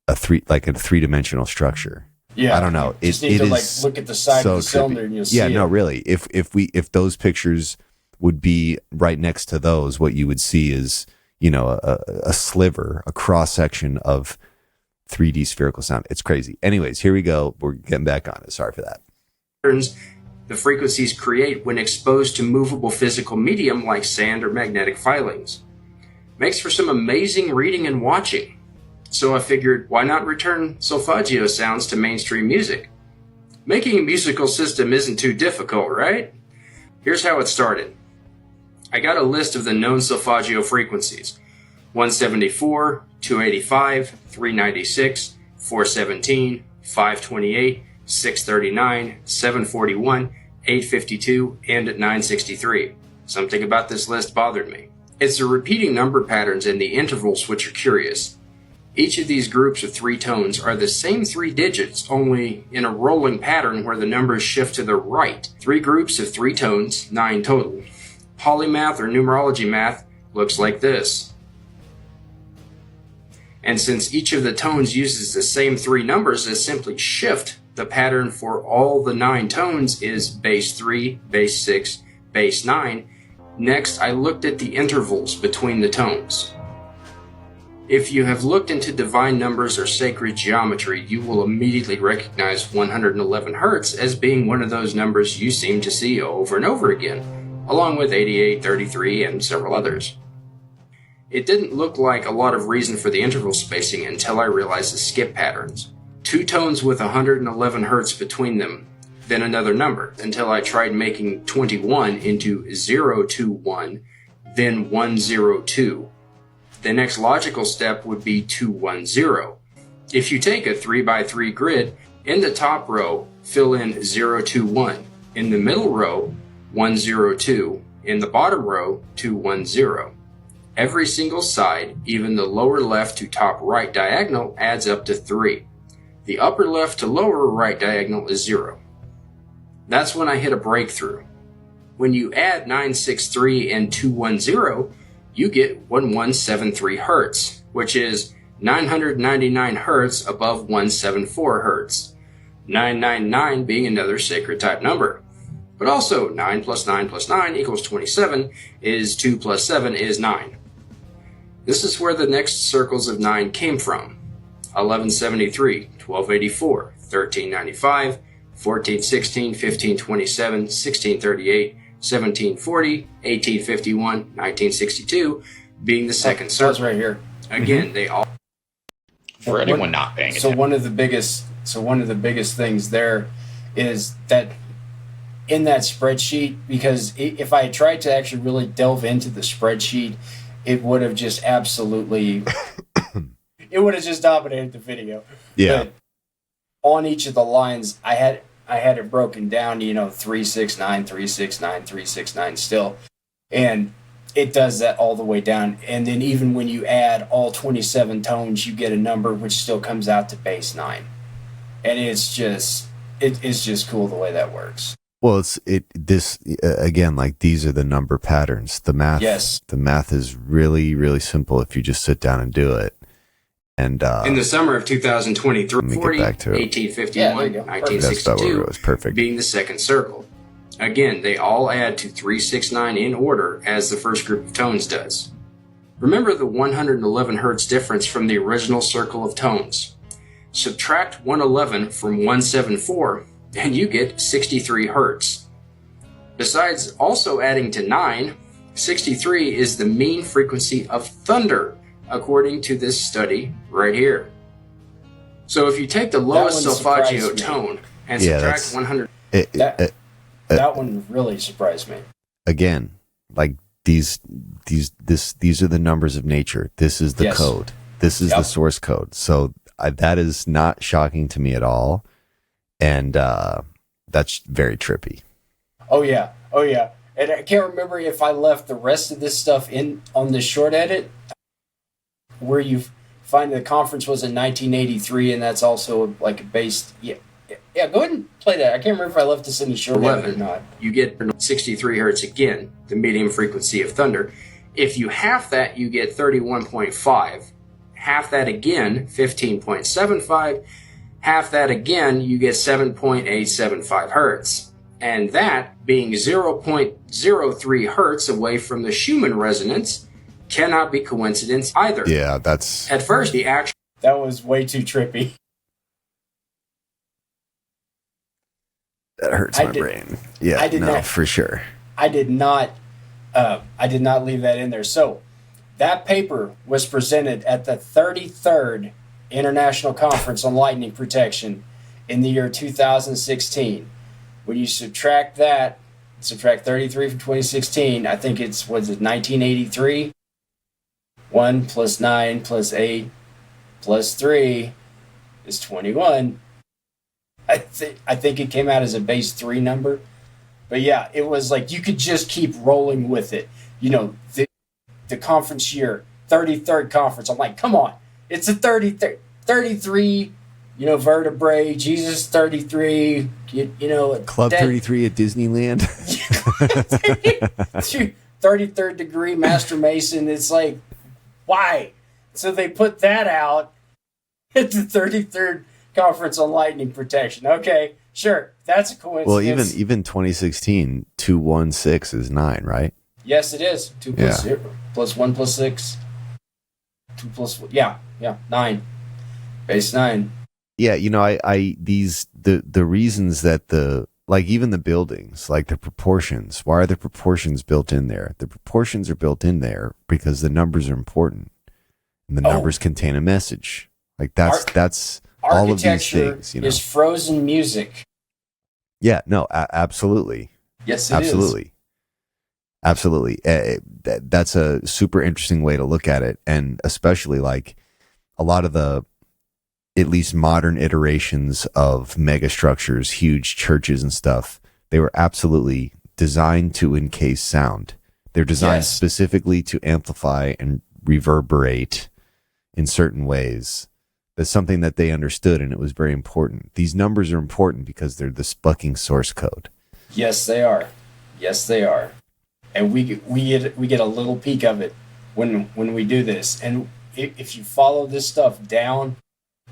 a 3-dimensional structure. Yeah. I don't know. You just need to like look at the side of the cylinder and you'll see it. Yeah, no, really. If those pictures would be right next to those, what you would see is, a sliver, a cross section of 3D spherical sound. It's crazy. Anyways, here we go. We're getting back on it. Sorry for that. The frequencies create when exposed to movable physical medium like sand or magnetic filings. Makes for some amazing reading and watching. So I figured, why not return solfeggio sounds to mainstream music? Making a musical system isn't too difficult, right? Here's how it started. I got a list of the known solfeggio frequencies. 174, 285, 396, 417, 528, 639, 741, 852, and 963. Something about this list bothered me. It's the repeating number patterns and the intervals which are curious. Each of these groups of 3 tones are the same 3 digits, only in a rolling pattern where the numbers shift to the right. 3 groups of 3 tones, 9 total. Polymath or numerology math looks like this. And since each of the tones uses the same 3 numbers as simply shift, the pattern for all the 9 tones is bass 3, bass 6, bass 9. Next, I looked at the intervals between the tones. If you have looked into divine numbers or sacred geometry, you will immediately recognize 111 Hz as being one of those numbers you seem to see over and over again, along with 88, 33, and several others. It didn't look like a lot of reason for the interval spacing until I realized the skip patterns. 2 tones with 111 Hz between them, then another number, until I tried making 21 into 021, then 102. The next logical step would be 210. If you take a 3x3 grid, in the top row, fill in 021. In the middle row, 102. In the bottom row, 210. Every single side, even the lower left to top right diagonal, adds up to 3. The upper left to lower right diagonal is 0. That's when I hit a breakthrough. When you add 963 and 210, you get 1173 Hz, which is 999 Hz above 174 Hz. 999 being another sacred type number. But also 9 plus 9 plus 9 equals 27 is 2 plus 7 is 9. This is where the next circles of 9 came from. 1173, 1284, 1395, 1416, 1527, 1638, 1740, 1851, 1962 being the second circle. That's right here. Again, they all... For anyone not paying attention. So one of the biggest things there is that in that spreadsheet, because if I had tried to actually really delve into the spreadsheet, it would have just absolutely... it would have just dominated the video. Yeah. But on each of the lines, I had it broken down, 369, 369, 369 still. And it does that all the way down. And then even when you add all 27 tones, you get a number which still comes out to bass 9. And it's just cool the way that works. Well, again, like these are the number patterns. The math, yes. The math is really, really simple if you just sit down and do it. And in the summer of 2023, 40, get back to 1851, 1962 was perfect. being the second circle. Again, they all add to 369 in order as the first group of tones does. Remember the 111 Hz difference from the original circle of tones. Subtract 111 from 174 and you get 63 Hz. Besides also adding to 9, 63 is the mean frequency of thunder, according to this study right here. So if you take the lowest solfeggio tone and subtract 100... That one really surprised me. Again, like these are the numbers of nature. This is the code. This is the source code. So that is not shocking to me at all. And that's very trippy. Oh yeah. And I can't remember if I left the rest of this stuff on this short edit, where you find the conference was in 1983, and that's also like a base. Yeah. Go ahead and play that. I can't remember if I left this in the short edit or not. You get 63 Hz again, the medium frequency of thunder. If you half that, you get 31.5. Half that again, 15.75. Half that again, you get 7.875 Hz. And that, being 0.03 Hz away from the Schumann resonance, cannot be coincidence either. Yeah, that's... At first, the actual... That was way too trippy. That hurts my brain. Yeah, for sure. I did not leave that in there. So, that paper was presented at the 33rd International Conference on Lightning Protection in the year 2016. When you subtract 33 from 2016, I think was it 1983? 1 plus 9 plus 8 plus 3 is 21. I think it came out as a base 3 number. But yeah, it was like you could just keep rolling with it. The conference year, 33rd conference. I'm like, come on. It's a 33, vertebrae, Jesus 33, Club 33 at Disneyland. 33rd degree Master Mason. It's like, why? So they put that out at the 33rd Conference on Lightning Protection. Okay, sure, that's a coincidence. Well, even 2016, 216 is 9, right? Yes, it is. 2 plus 0, plus 1 plus 6. 2 plus, 9. Base 9. Yeah, the reasons that even the buildings, like the proportions, why are the proportions built in there? The proportions are built in there because the numbers are important. And the numbers contain a message. Like that's all of these things, is frozen music. Yeah, no, absolutely. Yes, it is. Absolutely. That's a super interesting way to look at it. And especially like a lot of the, at least modern iterations of megastructures, huge churches and stuff, they were absolutely designed to encase sound. They're designed specifically to amplify and reverberate in certain ways. That's something that they understood, and it was very important. These numbers are important because they're the fucking source code. Yes, they are. Yes, they are. And we get a little peek of it when we do this. And if you follow this stuff down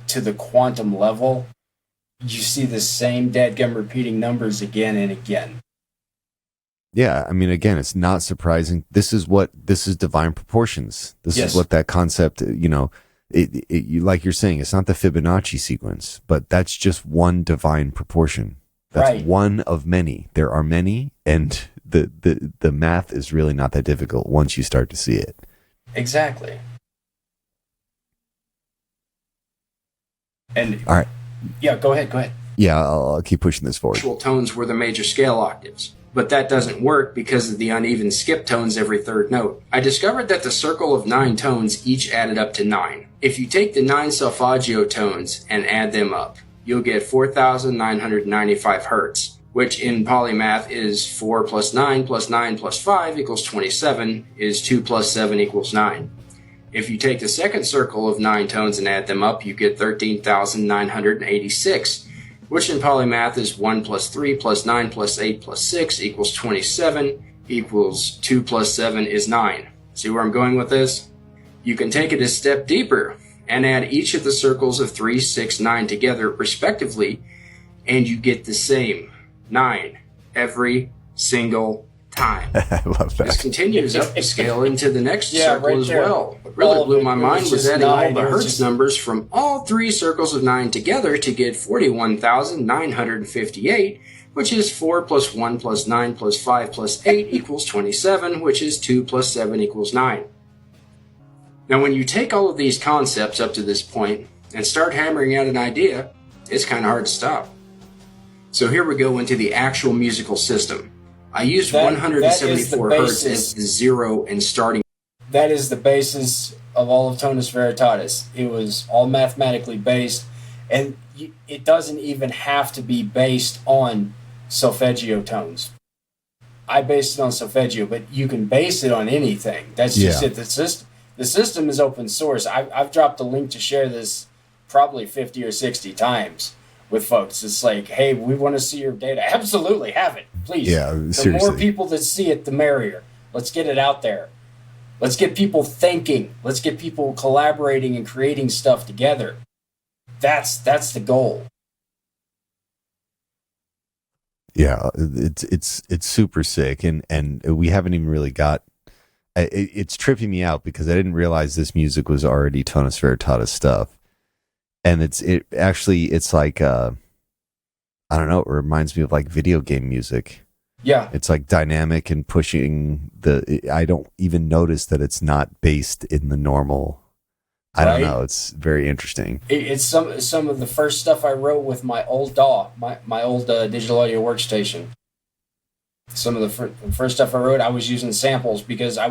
to the quantum level, you see the same dadgum repeating numbers again and again. Yeah, I mean, again, it's not surprising. This is divine proportions. This is what that concept, like you're saying, it's not the Fibonacci sequence, but that's just one divine proportion. That's one of many. There are many, and the math is really not that difficult once you start to see it. Exactly. And all right. Yeah, go ahead. Yeah, I'll keep pushing this forward. Actual tones were the major scale octaves. But that doesn't work because of the uneven skip tones every third note. I discovered that the circle of 9 tones each added up to 9. If you take the 9 solfeggio tones and add them up, you'll get 4,995 hertz, which in polymath is 4 plus 9 plus 9 plus 5 equals 27, is 2 plus 7 equals 9. If you take the second circle of 9 tones and add them up, you get 13,986, which in polymath is 1 plus 3 plus 9 plus 8 plus 6 equals 27, equals 2 plus 7 is 9. See where I'm going with this? You can take it a step deeper and add each of the circles of 3, 6, 9 together respectively, and you get the same 9 every single time. I love that. This continues up the scale into the next circle as well. What really blew my mind was adding all the hertz numbers from all 3 circles of 9 together to get 41,958, which is 4 plus 1 plus 9 plus 5 plus 8 equals 27, which is 2 plus 7 equals 9. Now, when you take all of these concepts up to this point and start hammering out an idea, it's kind of hard to stop. So here we go into the actual musical system. I used 174 hertz as the zero and starting. That is the basis of all of Tonus Veritatis. It was all mathematically based, and it doesn't even have to be based on solfeggio tones. I based it on solfeggio, but you can base it on anything. That's just it. The system is open source. I've dropped a link to share this probably 50 or 60 times with folks. It's like, hey, we want to see your data. Absolutely, have it, please. Yeah, seriously. The more people that see it, the merrier. Let's get it out there. Let's get people thinking. Let's get people collaborating and creating stuff together. That's the goal. Yeah, it's super sick, and we haven't even really got. It's tripping me out because I didn't realize this music was already Tonus Veritatis stuff. And it's like I don't know, it reminds me of like video game music. Yeah. It's like dynamic and pushing I don't even notice that it's not based in the normal. I don't know, it's very interesting. It's some of the first stuff I wrote with my old DAW, my old digital audio workstation. Some of the first stuff I wrote, I was using samples because I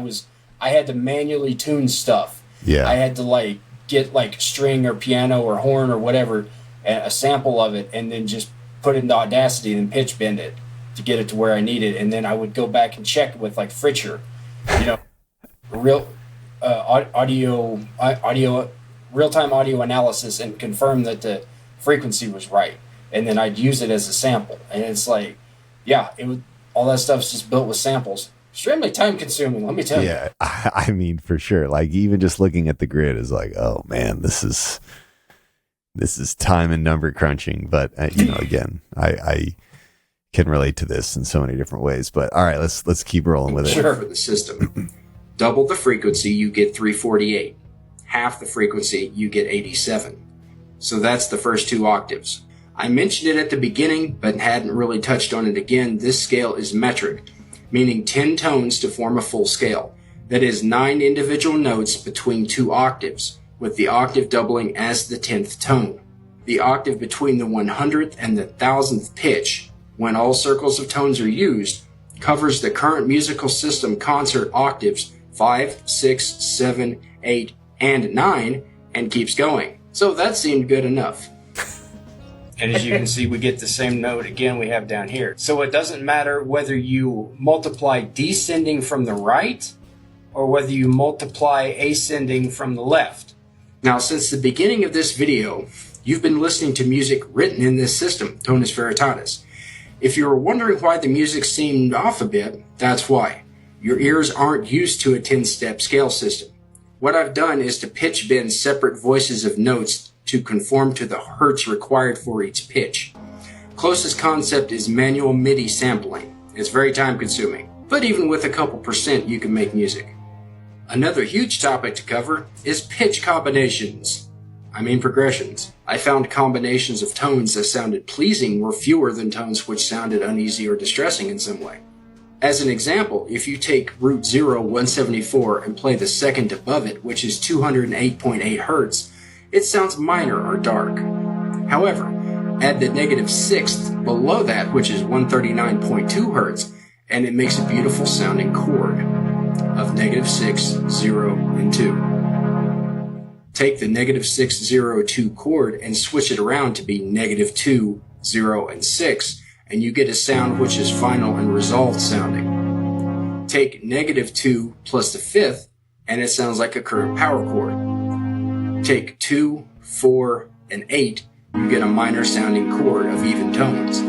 had to manually tune stuff. Yeah. I had to get string or piano or horn or whatever, a sample of it, and then just put it into Audacity and pitch bend it to get it to where I need it. And then I would go back and check with Fritcher, real real-time audio analysis, and confirm that the frequency was right. And then I'd use it as a sample. And it's all that stuff's just built with samples. extremely time consuming, let me tell you. Yeah, I mean, for sure. Like, even just looking at the grid is like, oh man, this is time and number crunching. But again, I can relate to this in so many different ways. But all right, let's keep rolling with it. Sure. For the system, double the frequency, you get 348. Half the frequency, you get 87. So that's the first 2 octaves. I mentioned it at the beginning, but hadn't really touched on it again. This scale is metric, meaning 10 tones to form a full scale. That is 9 individual notes between 2 octaves, with the octave doubling as the 10th tone. The octave between the 100th and the 1000th pitch, when all circles of tones are used, covers the current musical system concert octaves 5, 6, 7, 8, and 9, and keeps going. So that seemed good enough. And as you can see, we get the same note again we have down here. So it doesn't matter whether you multiply descending from the right or whether you multiply ascending from the left. Now, since the beginning of this video, you've been listening to music written in this system, Tonus Veritatis. If you were wondering why the music seemed off a bit, that's why. Your ears aren't used to a 10-step scale system. What I've done is to pitch bend separate voices of notes to conform to the hertz required for each pitch. Closest concept is manual MIDI sampling. It's very time consuming, but even with a couple percent you can make music. Another huge topic to cover is pitch progressions. I found combinations of tones that sounded pleasing were fewer than tones which sounded uneasy or distressing in some way. As an example, if you take root 0, 174 and play the second above it, which is 208.8 hertz, it sounds minor or dark. However, add the negative sixth below that, which is 139.2 hertz, and it makes a beautiful sounding chord of negative 6, 0, and 2. Take the negative 6, 0, 2 chord and switch it around to be negative 2, 0, and 6, and you get a sound which is final and resolved sounding. Take negative 2 plus the fifth, and it sounds like a current power chord. Take 2, 4, and 8, you get a minor sounding chord of even tones.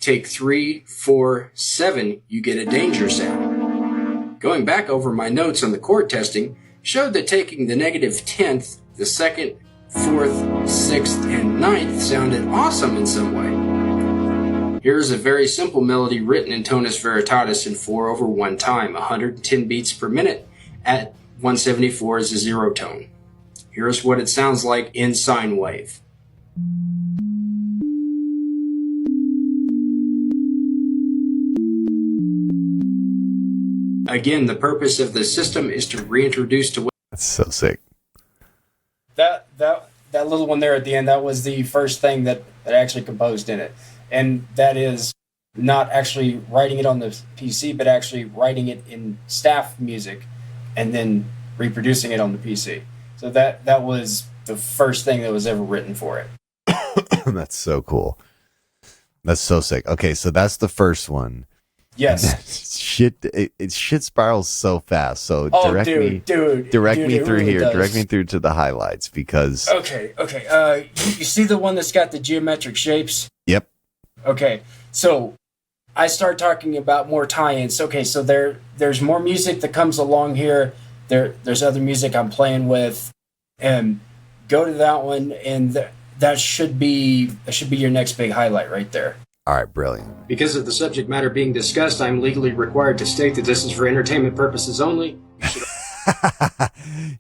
Take 3, 4, 7, you get a danger sound. Going back over my notes on the chord testing showed that taking the negative 10th, the 2nd, 4th, 6th, and 9th sounded awesome in some way. Here's a very simple melody written in Tonus Veritatis in 4/1 time, 110 beats per minute at 174 as a 0 tone. Here's what it sounds like in sine wave. Again, the purpose of the system is to reintroduce to... That's so sick. That little one there at the end, that was the first thing that I actually composed in it. And that is not actually writing it on the PC, but actually writing it in staff music and then reproducing it on the PC. So that was the first thing that was ever written for it. That's so cool. That's so sick. Okay, so that's the first one. Yes. Shit spirals so fast. So direct me through really here. does. Direct me through to the highlights because. Okay. You see the one that's got the geometric shapes? Yep. Okay. So I start talking about more tie-ins. Okay. So there's more music that comes along here. There's other music I'm playing with, and go to that one, and that should be your next big highlight right there. All right, brilliant. Because of the subject matter being discussed, I'm legally required to state that this is for entertainment purposes only.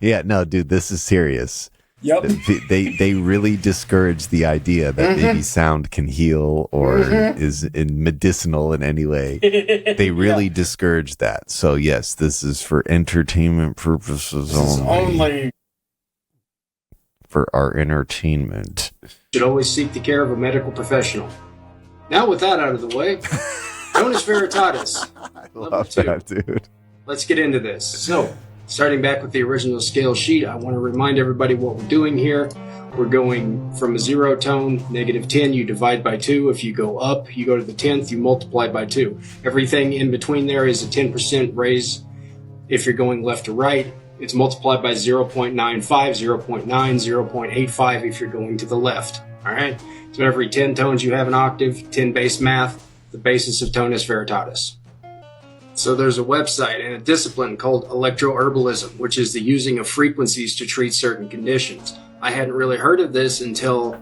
Yeah, no, dude, this is serious. Yep. They really discourage the idea that maybe sound can heal or is medicinal in any way. They really discourage that. So yes, this is for entertainment purposes only. For our entertainment. Should always seek the care of a medical professional. Now with that out of the way, Tonus Veritatis. I love that, dude. Let's get into this. So, starting back with the original scale sheet, I want to remind everybody what we're doing here. We're going from a 0 tone, negative 10, you divide by 2. If you go up, you go to the 10th, you multiply by 2. Everything in between there is a 10% raise. If you're going left to right, it's multiplied by 0.95, 0.9, 0.85 if you're going to the left. All right? So every 10 tones you have an octave, 10 base math, the basis of Tonus Veritatis. So there's a website and a discipline called electroherbalism, which is the using of frequencies to treat certain conditions. I hadn't really heard of this until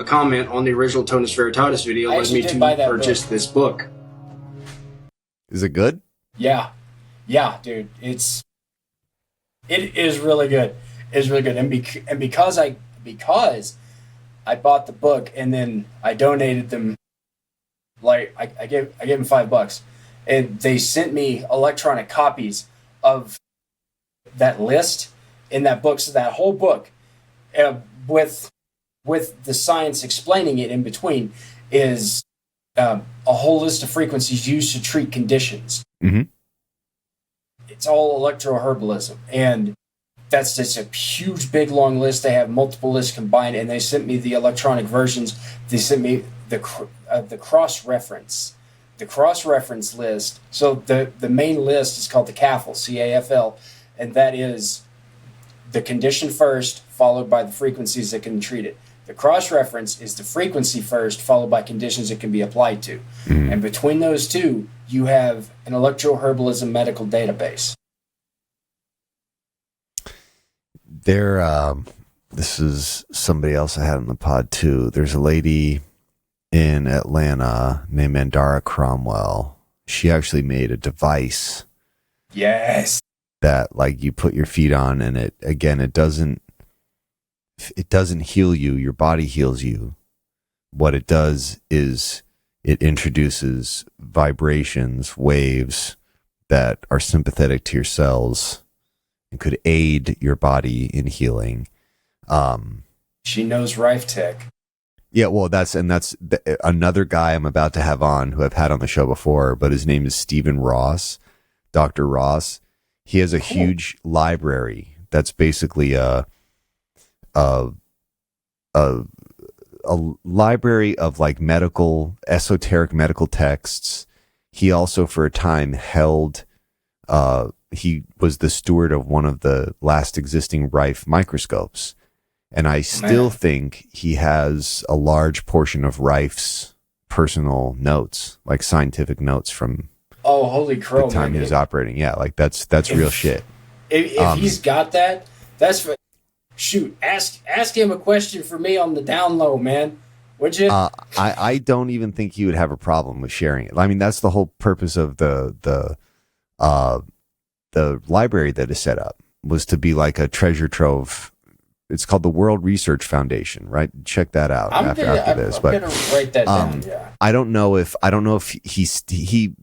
a comment on the original Tonus Veritatis video led me to purchase this book. Is it good? Yeah, dude. It is really good. It's really good. And because I bought the book and then I donated them, like I gave them $5, and they sent me electronic copies of that list in that book. So that whole book, with the science explaining it in between, is a whole list of frequencies used to treat conditions. Mm-hmm. It's all electroherbalism, and that's just a huge, big, long list. They have multiple lists combined, and they sent me the electronic versions. They sent me the cross-reference. The cross-reference list. So the main list is called the CAFL, C-A-F-L, and that is the condition first, followed by the frequencies that can treat it. The cross-reference is the frequency first, followed by conditions it can be applied to. Mm. And between those two, you have an electroherbalism medical database. This is somebody else I had on the pod too. There's a lady in Atlanta named Mandara Cromwell. She actually made a device. Yes. That like you put your feet on, and it doesn't heal you. Your body heals you. What it does is it introduces vibrations, waves that are sympathetic to your cells and could aid your body in healing. She knows Rife Tech. Yeah, well, that's another guy I'm about to have on who I've had on the show before, but his name is Stephen Ross, Dr. Ross. He has a huge library that's basically a library of like esoteric medical texts. He also for a time he was the steward of one of the last existing Rife microscopes. And I still think he has a large portion of Rife's personal notes, like scientific notes from holy crow, the time he was operating. Yeah, like that's real shit. If he's got that, that's shoot. Ask him a question for me on the down low, man. Would you? I don't even think he would have a problem with sharing it. I mean, that's the whole purpose of the library that is set up, was to be like a treasure trove. It's called the World Research Foundation, right? Check that out after this. But I'm gonna write that down. Yeah. I don't know if he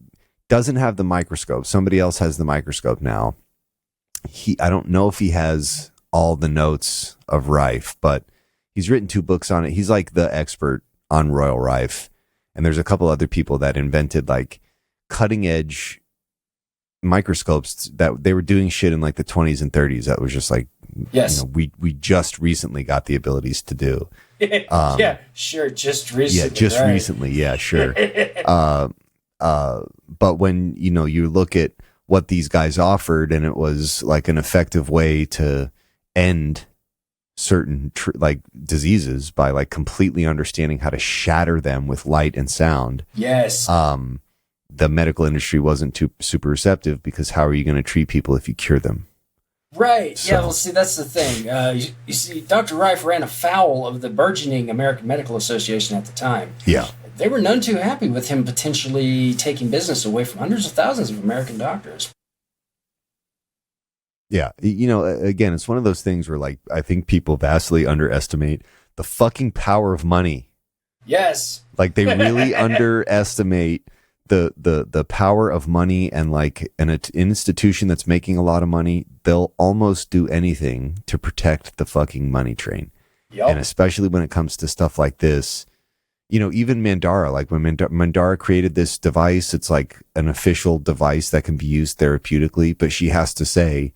doesn't have the microscope. Somebody else has the microscope now. I don't know if he has all the notes of Rife, but he's written 2 books on it. He's like the expert on Royal Rife, and there's a couple other people that invented like cutting edge microscopes that they were doing shit in like the 20s and 30s that was just like, yes, we just recently got the abilities to do. Yeah, sure, just recently. Yeah, just recently. Yeah, sure. But when you look at what these guys offered, and it was like an effective way to end certain like diseases by like completely understanding how to shatter them with light and sound. Yes. The medical industry wasn't too super receptive, because how are you going to treat people if you cure them? Right. So. Yeah, well, see, that's the thing. You see, Dr. Rife ran afoul of the burgeoning American Medical Association at the time. Yeah. They were none too happy with him potentially taking business away from hundreds of thousands of American doctors. Yeah. Again, it's one of those things where, like, I think people vastly underestimate the fucking power of money. Yes. Like, they really underestimate the power of money, and like an institution that's making a lot of money, they'll almost do anything to protect the fucking money train. Yep. And especially when it comes to stuff like this, even Mandara, like when Mandara created this device, it's like an official device that can be used therapeutically, but she has to say,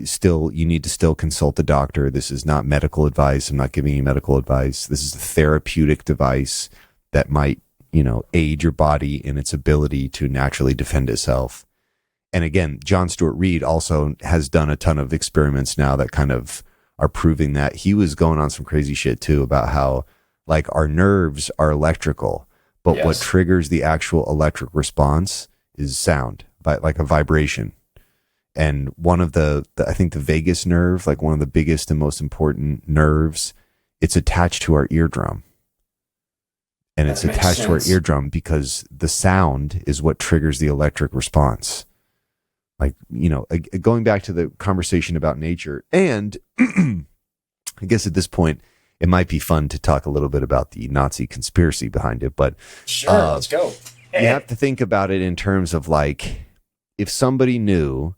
still, you need to still consult the doctor. This is not medical advice. I'm not giving you medical advice. This is a therapeutic device that might aid your body in its ability to naturally defend itself. And again, John Stuart Reed also has done a ton of experiments now that kind of are proving that. He was going on some crazy shit too about how like our nerves are electrical, but what triggers the actual electric response is sound, like a vibration. And one of the I think the vagus nerve, like one of the biggest and most important nerves, it's attached to our eardrum. And it's attached to our eardrum because the sound is what triggers the electric response. Like, you know, going back to the conversation about nature, and I guess at this point, it might be fun to talk a little bit about the Nazi conspiracy behind it, but sure, let's go. You have to think about it in terms of like, if somebody knew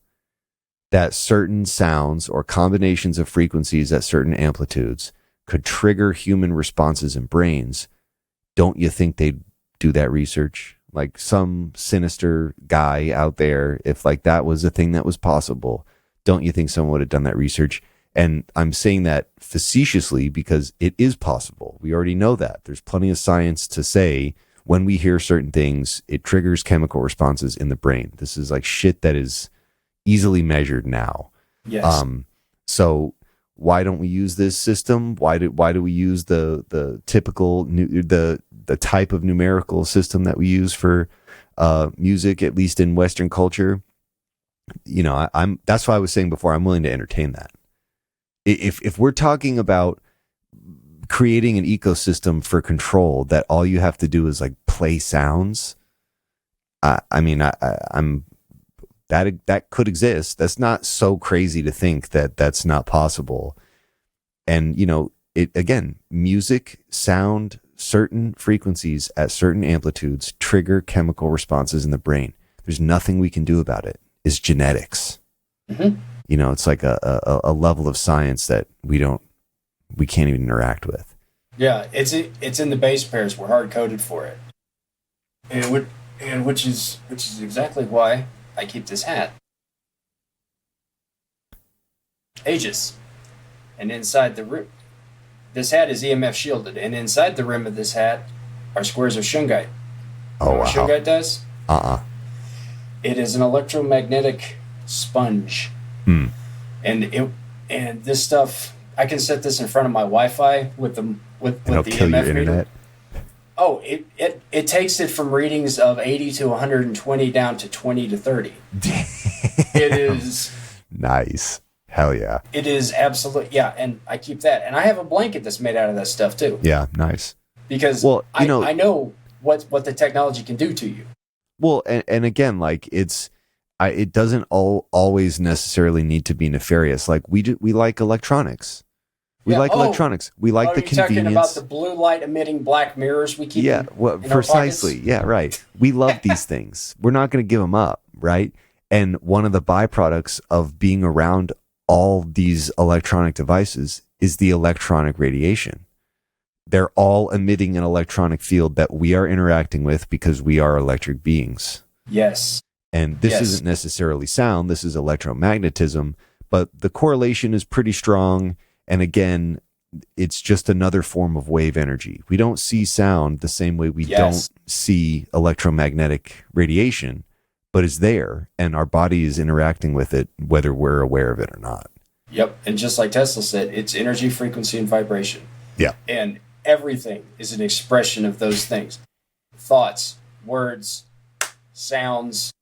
that certain sounds or combinations of frequencies at certain amplitudes could trigger human responses in brains, don't you think they'd do that research? Like some sinister guy out there, if like that was a thing that was possible, don't you think someone would have done that research? And I'm saying that facetiously because it is possible. We already know that. There's plenty of science to say when we hear certain things, it triggers chemical responses in the brain. This is like shit that is easily measured now. Yes. So why don't we use this system? Why do we use the typical the type of numerical system that we use for music, at least in Western culture? You know, that's why I was saying before, I'm willing to entertain that. If we're talking about creating an ecosystem for control that all you have to do is like play sounds, I'm that could exist. That's not so crazy to think that that's not possible. And you know, it again, music, sound, certain frequencies at certain amplitudes trigger chemical responses in the brain. There's nothing we can do about it. It's genetics. Mm-hmm. You know, it's like a level of science that we can't even interact with. Yeah, it's in the base pairs. We're hard coded for it, and which is exactly why I keep this hat. Aegis, and inside the rim, this hat is EMF shielded, and inside the rim of this hat are squares of shungite. Oh, wow. What shungite does? It is an electromagnetic sponge. And this stuff, I can set this in front of my Wi-Fi with the kill EMF your reader. internet. Oh, it takes it from readings of 80 to 120 down to 20 to 30. It is nice. Hell yeah. It is absolute. Yeah, and I keep that, and I have a blanket that's made out of that stuff too. Yeah, nice. Because I know what the technology can do to you. Well, and again, like it doesn't always necessarily need to be nefarious. Like we like electronics. We like electronics. We like the convenience. You're talking about the blue light emitting black mirrors we keep in precisely. Yeah, right. We love these things. We're not going to give them up, right? And one of the byproducts of being around all these electronic devices is the electronic radiation. They're all emitting an electronic field that we are interacting with because we are electric beings. Yes. And this isn't necessarily sound, this is electromagnetism, but the correlation is pretty strong. And again, it's just another form of wave energy. We don't see sound the same way we don't see electromagnetic radiation, but it's there, and our body is interacting with it, whether we're aware of it or not. Yep. And just like Tesla said, it's energy, frequency, and vibration. Yeah. And everything is an expression of those things. Thoughts, words, sounds,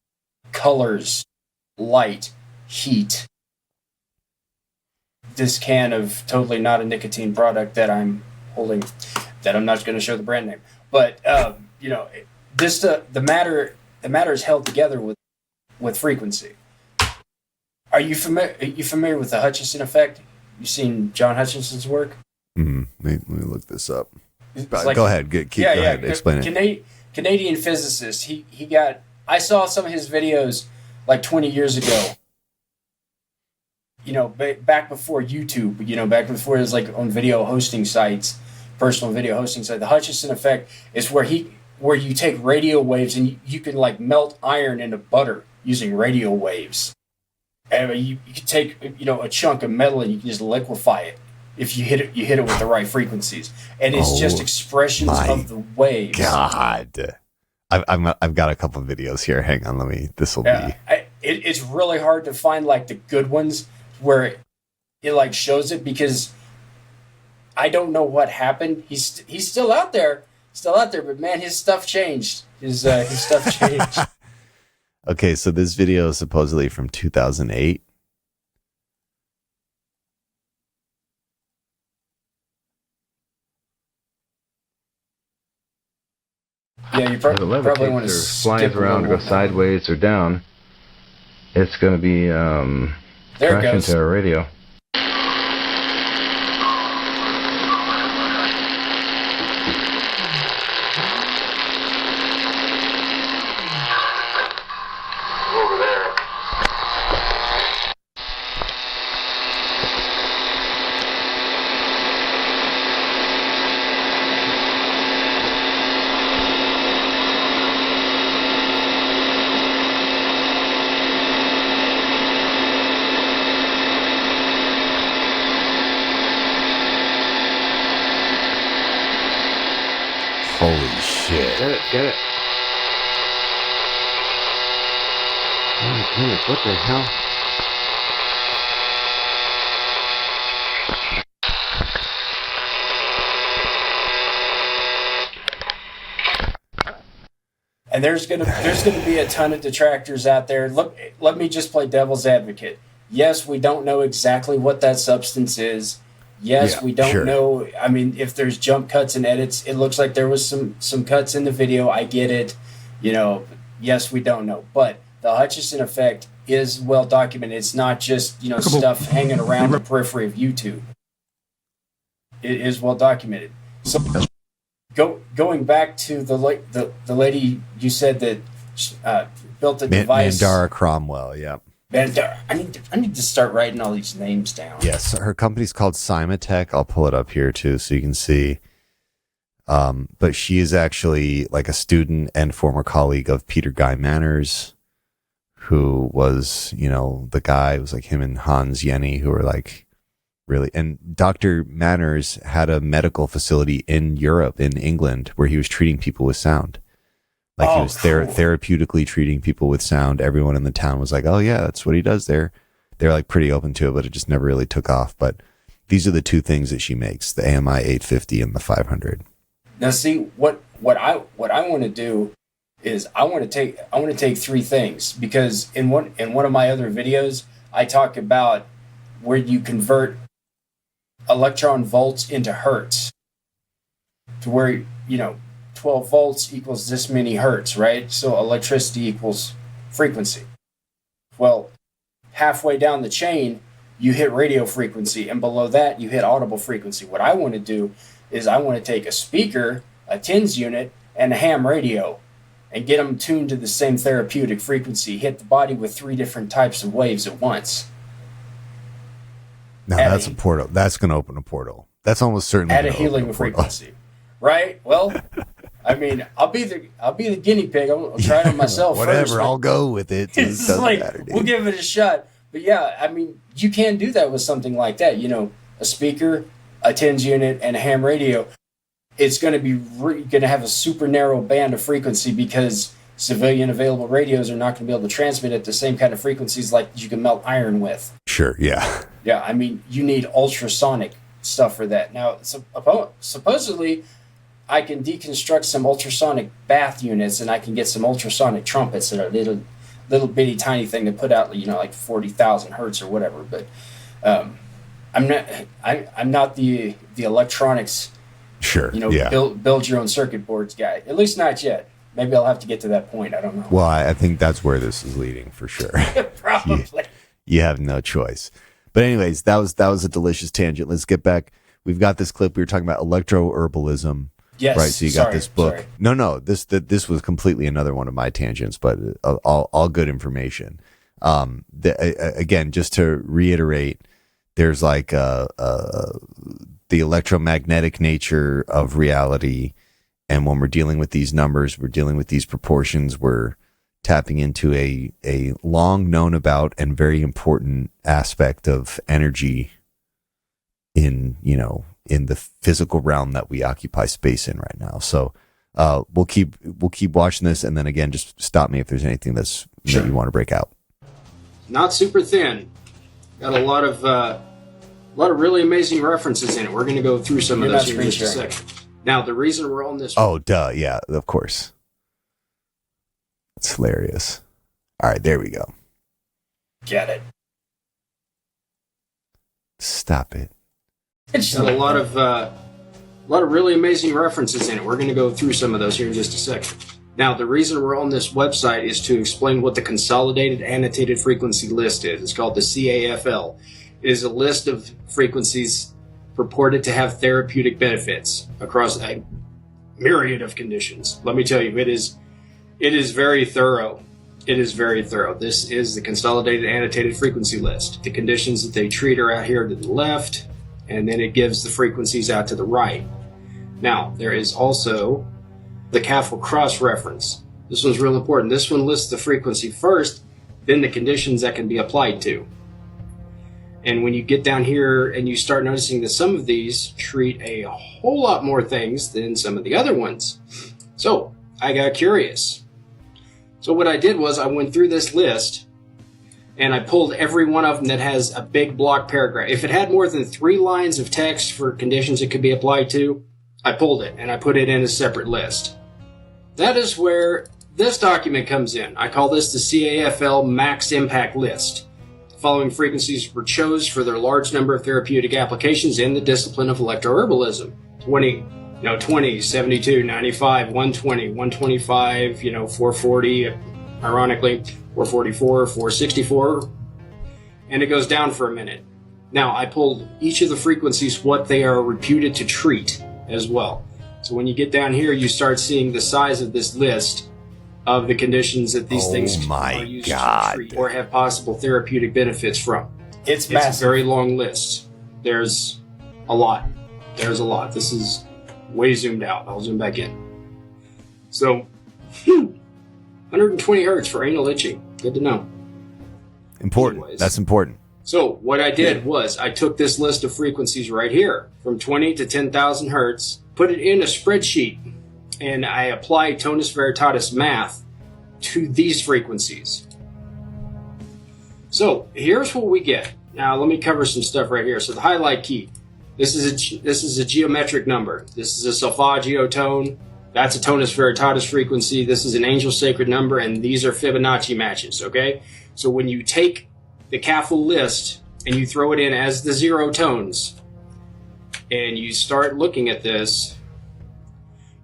colors, light, heat. This can of totally not a nicotine product that I'm holding, that I'm not going to show the brand name, but the matter is held together with frequency. Are you familiar with the Hutchinson effect? You seen John Hutchinson's work? Let me look this up. Go ahead. Go ahead. Explain it. Canadian physicist. I saw some of his videos like 20 years ago. You know, back before YouTube. You know, back before it was like on video hosting sites, personal video hosting site. The Hutchinson effect is where you take radio waves and you can like melt iron into butter using radio waves. And you can take a chunk of metal and you can just liquefy it. If you hit it with the right frequencies, and it's just expressions of the waves. God, I've got a couple of videos here. Hang on, this will be. It's really hard to find like the good ones where it like shows it, because I don't know what happened. He's still out there, but man, his stuff changed. His stuff changed. Okay, so this video is supposedly from 2008. Yeah, you probably want to flies around to go sideways or down. It's going to be there it crashing goes. to our radio. Holy shit. Get it. Oh my goodness, what the hell? And there's gonna be a ton of detractors out there. Look, let me just play devil's advocate. Yes, we don't know exactly what that substance is. Yes, we don't know. I mean, if there's jump cuts and edits, it looks like there was some cuts in the video. I get it. Yes, we don't know. But the Hutchinson effect is well documented. It's not just, stuff hanging around the periphery of YouTube. It is well documented. So going back to the lady you said that built the device. Mandara Cromwell, yeah. I need to start writing all these names down. Yes, her company's called Symatech. I'll pull it up here too so you can see. But she is actually like a student and former colleague of Peter Guy Manners, who was, the guy. It was like him and Hans Jenny, who were like really. And Dr. Manners had a medical facility in Europe, in England, where he was treating people with sound. Like he was therapeutically treating people with sound. Everyone in the town was like, oh yeah, that's what he does there. They're like pretty open to it, but it just never really took off. But these are the two things that she makes, the AMI 850 and the 500. Now see, what I want to do is I want to take three things, because in one of my other videos, I talk about where you convert electron volts into hertz to where, 12 volts equals this many hertz, right? So electricity equals frequency. Well, halfway down the chain, you hit radio frequency, and below that, you hit audible frequency. What I want to do is I want to take a speaker, a TINS unit, and a ham radio, and get them tuned to the same therapeutic frequency, hit the body with 3 different types of waves at once. Now that's a portal. That's going to open a portal. That's almost certainly at a healing frequency, right? Well, I mean, I'll be the guinea pig. I'll try it on myself. Whatever, first, I'll go with it. It's like we'll give it a shot. But yeah, I mean, you can do that with something like that. A speaker, a TINS unit, and a ham radio. It's going to be going to have a super narrow band of frequency, because civilian available radios are not going to be able to transmit at the same kind of frequencies like you can melt iron with. Sure, yeah. Yeah, I mean, you need ultrasonic stuff for that. Now, supposedly, I can deconstruct some ultrasonic bath units, and I can get some ultrasonic trumpets that are little bitty tiny thing to put out, like 40,000 hertz or whatever. But I'm not the electronics. Sure. Yeah. Build your own circuit boards guy. At least not yet. Maybe I'll have to get to that point. I don't know. Well, I think that's where this is leading for sure. Probably. You have no choice. But anyways, that was a delicious tangent. Let's get back. We've got this clip. We were talking about electroherbalism. Yes. Right. So you got this book. Sorry. No. This was completely another one of my tangents, but all good information. Again, just to reiterate, there's like the electromagnetic nature of reality. And when we're dealing with these numbers, we're dealing with these proportions, we're tapping into a long known about and very important aspect of energy in the physical realm that we occupy space in right now. So we'll keep watching this, and then again, just stop me if there's anything that you want to break out. Not super thin. Got a lot of really amazing references in it. We're going to go through some of those here in just a second. Now, the reason we're on this... Oh, duh. Yeah, of course. It's hilarious. All right, there we go. Get it. Stop it. It's got a lot of really amazing references in it. We're going to go through some of those here in just a second. Now, the reason we're on this website is to explain what the Consolidated Annotated Frequency List is. It's called the CAFL. It is a list of frequencies purported to have therapeutic benefits across a myriad of conditions. Let me tell you, it is very thorough. It is very thorough. This is the Consolidated Annotated Frequency List. The conditions that they treat are out here to the left, and then it gives the frequencies out to the right. Now, there is also the CAFL cross-reference. This one's real important. This one lists the frequency first, then the conditions that can be applied to. And when you get down here and you start noticing that some of these treat a whole lot more things than some of the other ones. So I got curious. So what I did was I went through this list and I pulled every one of them that has a big block paragraph. If it had more than 3 lines of text for conditions it could be applied to, I pulled it and I put it in a separate list. That is where this document comes in. I call this the CAFL Max Impact List. The following frequencies were chosen for their large number of therapeutic applications in the discipline of electroherbalism. 20, 72, 95, 120, 125, 440, ironically, 444, 464, and it goes down for a minute. Now, I pulled each of the frequencies, what they are reputed to treat as well. So when you get down here, you start seeing the size of this list of the conditions that these things are used to treat or have possible therapeutic benefits from. It's a very long list. There's a lot. This is way zoomed out. I'll zoom back in. So, 120 hertz for anal itching. Good to know. Important. Anyways. That's important. So what I did was I took this list of frequencies right here from 20 to 10,000 hertz, put it in a spreadsheet, and I applied Tonus Veritatis math to these frequencies. So here's what we get. Now let me cover some stuff right here. So the highlight key. This is a geometric number. This is a solfeggio tone. That's a Tonus Veritatis frequency. This is an angel sacred number, and these are Fibonacci matches, okay? So when you take the CAFL list and you throw it in as the 0 tones, and you start looking at this,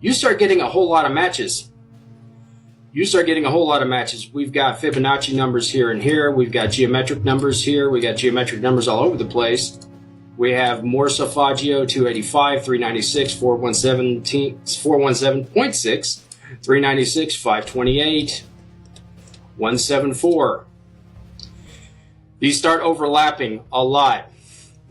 you start getting a whole lot of matches. We've got Fibonacci numbers here and here. We've got geometric numbers here. We got geometric numbers all over the place. We have more Solfaggio, 285, 396, 417.6, 396, 528, 174. These start overlapping a lot.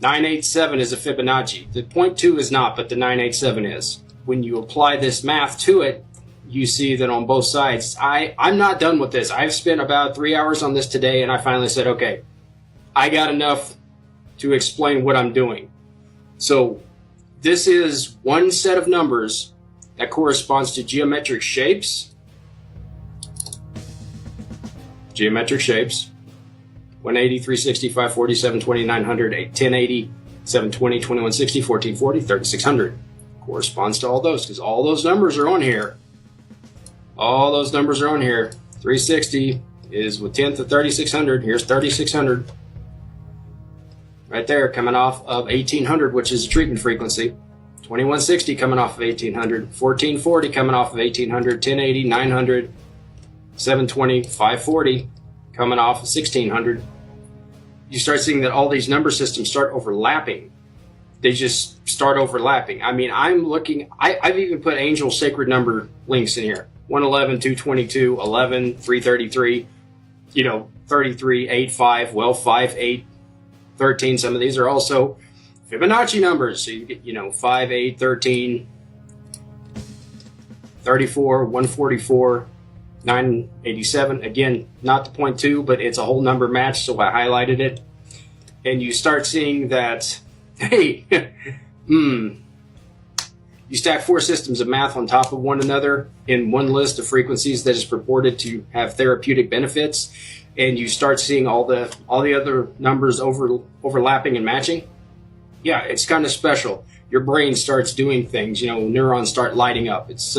987 is a Fibonacci. The 0.2 is not, but the 987 is. When you apply this math to it, you see that on both sides. I'm not done with this. I've spent about 3 hours on this today, and I finally said, okay, I got enough to explain what I'm doing. So this is one set of numbers that corresponds to geometric shapes. 180, 360, 540, 720, 900, 1080, 720, 2160, 1440, 3600. Corresponds to all those because all those numbers are on here. 360 is with 10th of 3600. Here's 3600. Right there, coming off of 1800, which is a treatment frequency. 2160 coming off of 1800. 1440 coming off of 1800. 1080, 900. 720, 540 coming off of 1600. You start seeing that all these number systems start overlapping. They just start overlapping. I mean, I've even put angel sacred number links in here. 111, 222, 11, 333, 33, 85, 5, 8, 13. Some of these are also Fibonacci numbers. So you get, 5, 8, 13, 34, 144, 987. Again, not the 0.2, but it's a whole number match, so I highlighted it. And you start seeing that, hey, you stack 4 systems of math on top of one another in one list of frequencies that is purported to have therapeutic benefits, and you start seeing all the other numbers overlapping and matching. Yeah, it's kind of special. Your brain starts doing things. Neurons start lighting up. It's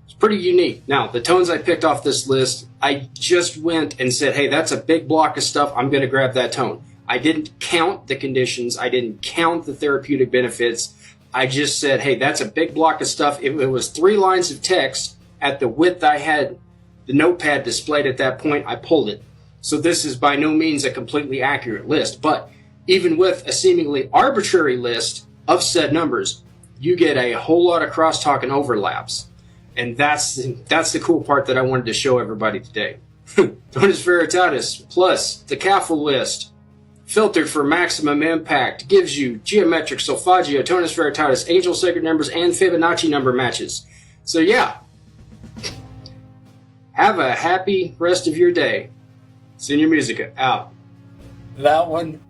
It's pretty unique. Now, the tones I picked off this list, I just went and said, hey, that's a big block of stuff. I'm going to grab that tone. I didn't count the conditions. I didn't count the therapeutic benefits. I just said, hey, that's a big block of stuff. It was 3 lines of text at the width I had the notepad displayed at that point. I pulled it. So this is by no means a completely accurate list. But even with a seemingly arbitrary list of said numbers, you get a whole lot of crosstalk and overlaps. And that's the cool part that I wanted to show everybody today. Tonus Veritatis plus the CAFL list, filtered for maximum impact, gives you geometric, solfaggio, Tonus Veritatis, angel sacred numbers, and Fibonacci number matches. So yeah, have a happy rest of your day. SenorMusica out. That one,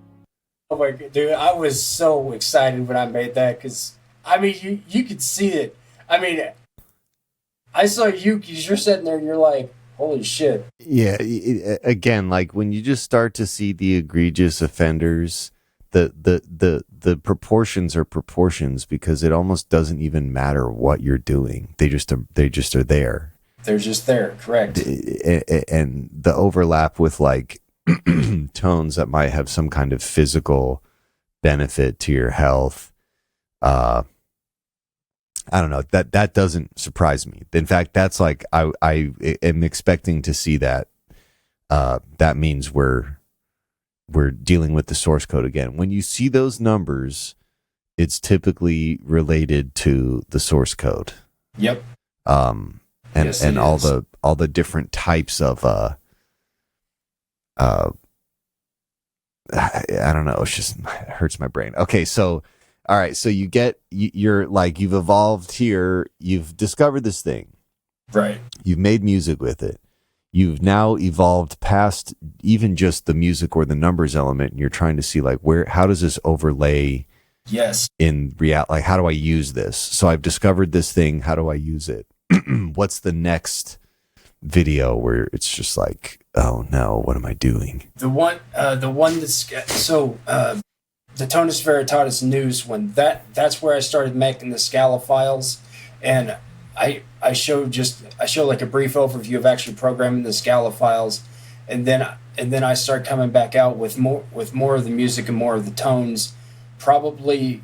oh my god, dude, I was so excited when I made that because, I mean, you could see it. I mean, I saw you because you're sitting there and you're like, holy shit. Yeah, again, like when you just start to see the egregious offenders, the proportions are proportions because it almost doesn't even matter what you're doing. They just are there. They're just there, correct. And the overlap with like tones that might have some kind of physical benefit to your health. I don't know, that doesn't surprise me. In fact, that's like I am expecting to see that. That means we're dealing with the source code again. When you see those numbers, it's typically related to the source code. Yep. And yes, and all the different types of I don't know, it hurts my brain. Okay, so all right, so you're like, you've evolved here, you've discovered this thing. Right. You've made music with it. You've now evolved past even just the music or the numbers element, and you're trying to see like how does this overlay in reality? Like, how do I use this? So I've discovered this thing, how do I use it? What's the next video where it's just like, oh no, what am I doing? The one that's the Tonus Veritatis news one, that's where I started making the Scala files, and I show like a brief overview of actually programming the Scala files, and then I start coming back out with more of the music and more of the tones. Probably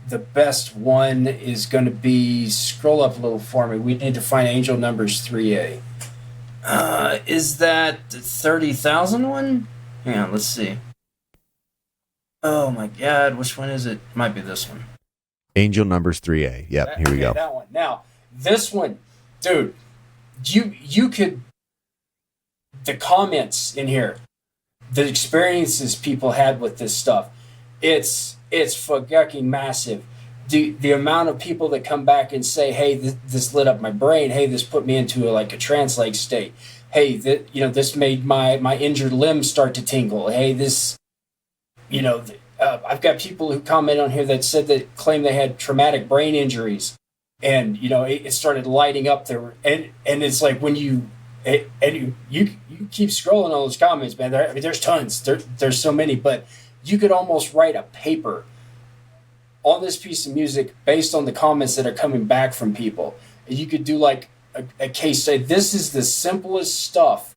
the best one is going to be, scroll up a little for me. We need to find Angel Numbers 3A. Is that the 30,000 one? Hang on, let's see. Oh my god, which one is it? Might be this one. Angel Numbers 3A. Yep, here we go. That one. Now, this one, dude, you could, the comments in here, the experiences people had with this stuff, it's fucking massive. The amount of people that come back and say, hey, this lit up my brain. Hey, this put me into a trance-like state. Hey, this made my injured limbs start to tingle. Hey, this... I've got people who comment on here that claim they had traumatic brain injuries, and it started lighting up there. And it's like when you keep scrolling on those comments, man. There's tons. There's so many, but you could almost write a paper on this piece of music based on the comments that are coming back from people. And you could do like a case say, this is the simplest stuff.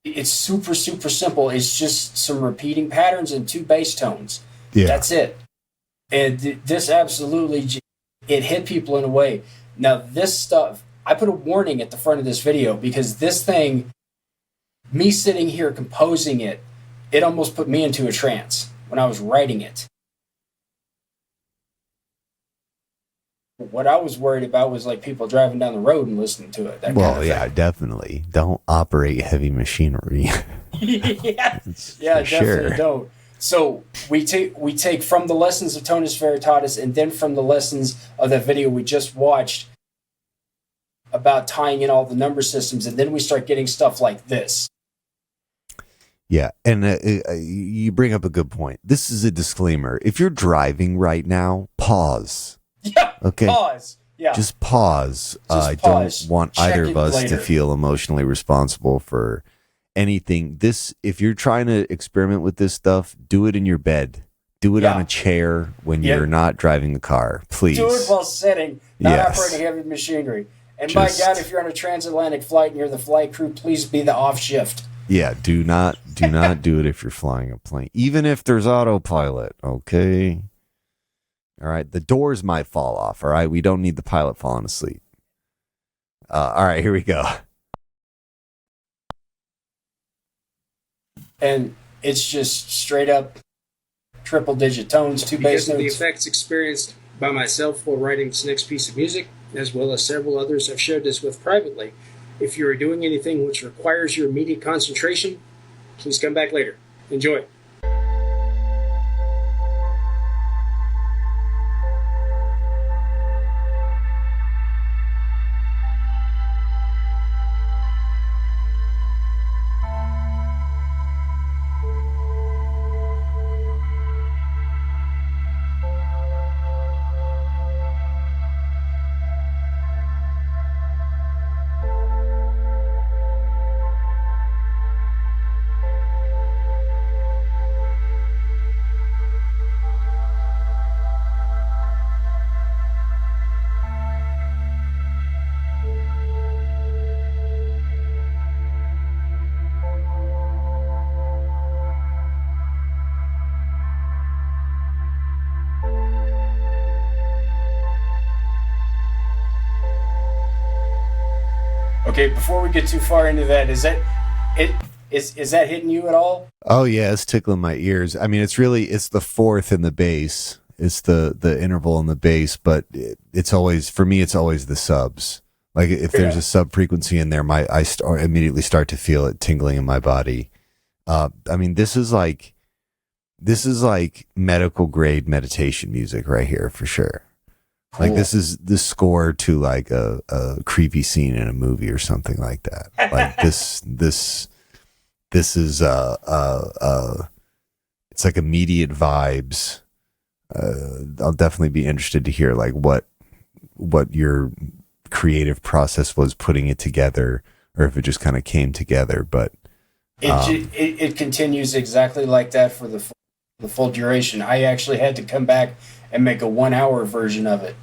It's super, super simple. It's just some repeating patterns and 2 bass tones. Yeah. That's it. And this absolutely, it hit people in a way. Now, this stuff, I put a warning at the front of this video because this thing, me sitting here composing it, it almost put me into a trance when I was writing it. What I was worried about was like people driving down the road and listening to it. Definitely. Don't operate heavy machinery. Definitely sure. Don't. So we take from the lessons of Tonus Veritatis and then from the lessons of that video we just watched about tying in all the number systems, and then we start getting stuff like this. Yeah, and you bring up a good point. This is a disclaimer. If you're driving right now, pause. Yeah. Okay. Pause. Yeah. Just pause. I don't want either of us to feel emotionally responsible for anything. If you're trying to experiment with this stuff, do it in your bed. Do it on a chair when you're not driving the car, please. Do it while sitting, not operating heavy machinery. And by God, if you're on a transatlantic flight and you're the flight crew, please be the off shift. Yeah, do not do it if you're flying a plane, even if there's autopilot. Okay. All right, the doors might fall off. All right, we don't need the pilot falling asleep. All right, here we go. And it's just straight up triple digit tones, two bass notes. Because of the effects experienced by myself while writing this next piece of music, as well as several others I've shared this with privately, if you are doing anything which requires your immediate concentration, please come back later. Enjoy. Okay, before we get too far into that, is that hitting you at all? Oh yeah, it's tickling my ears. I mean, it's the fourth in the bass. It's the interval in the bass, but it's always, for me, it's always the subs. Like if there's a sub frequency in there, I immediately start to feel it tingling in my body. I mean, this is like medical grade meditation music right here for sure. Cool. Like this is the score to like a creepy scene in a movie or something like that. Like this is it's like immediate vibes. I'll definitely be interested to hear like what your creative process was putting it together, or if it just kind of came together. But it continues exactly like that for the full duration. I actually had to come back and make a 1 hour version of it.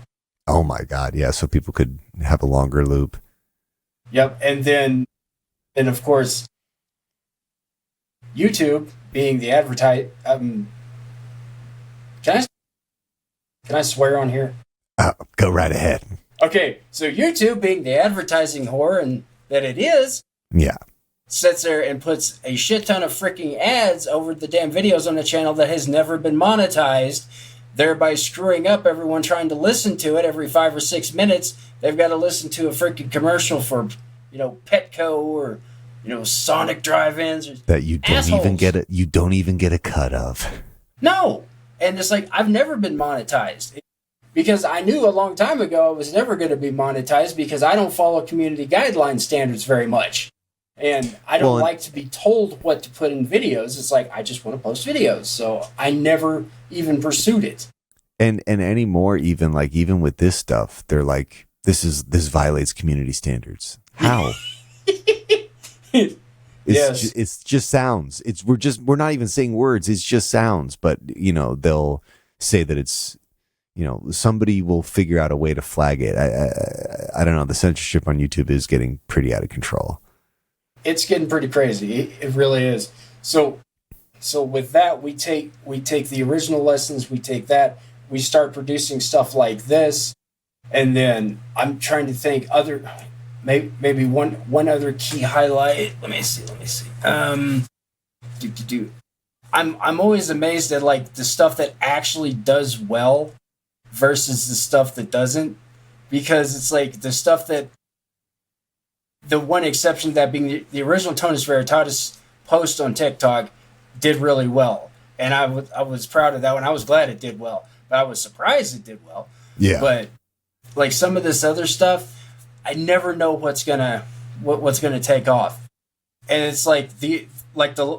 Oh my God. Yeah. So people could have a longer loop. Yep. And then of course, YouTube being the can I swear on here? Go right ahead. Okay. So YouTube being the advertising whore and that it is. Yeah. Sits there and puts a shit ton of freaking ads over the damn videos on the channel that has never been monetized, thereby screwing up everyone trying to listen to it. Every 5 or 6 minutes, they've got to listen to a freaking commercial for, Petco or, Sonic drive-ins. Or that you don't even get a cut of. No. And it's like, I've never been monetized. Because I knew a long time ago I was never going to be monetized because I don't follow community guideline standards very much. And I don't like to be told what to put in videos. It's like, I just want to post videos. So I never even pursued it. And anymore, even with this stuff, they're like, this violates community standards. How? It's just sounds. We're not even saying words. It's just sounds. But, they'll say that it's, somebody will figure out a way to flag it. I don't know. The censorship on YouTube is getting pretty out of control. It's getting pretty crazy. It really is. So with that, we take the original lessons, we take that, we start producing stuff like this, and then I'm trying to think maybe one other key highlight. Let me see. I'm always amazed at like the stuff that actually does well versus the stuff that doesn't, because it's like the stuff that. The one exception to that being the original Tonus Veritatis post on TikTok did really well. And I was proud of that one. I was glad it did well. But I was surprised it did well. Yeah. But like some of this other stuff, I never know what's gonna take off. And it's like the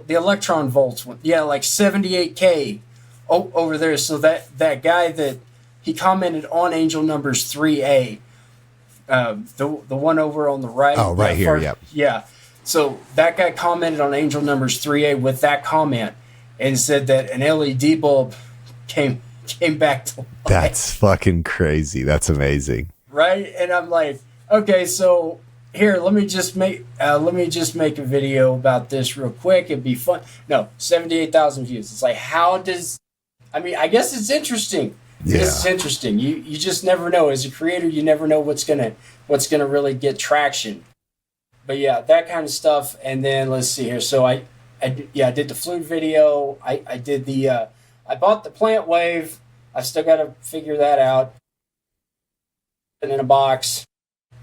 electron volts one. Yeah, like 78K over there. So that guy that he commented on Angel Numbers 3A. The one over on the right. Oh, right here, yep. Yeah. So that guy commented on Angel Numbers 3A with that comment and said that an LED bulb came back to life. That's fucking crazy. That's amazing. Right? And I'm like, okay, so here, let me just make a video about this real quick. It'd be fun. No, 78,000 views. It's like, I guess it's interesting. Yeah. It's interesting. You just never know. As a creator, you never know what's gonna really get traction. But yeah, that kind of stuff. And then let's see here. So I did the flute video. I did I bought the plant wave. I still got to figure that out. And in a box.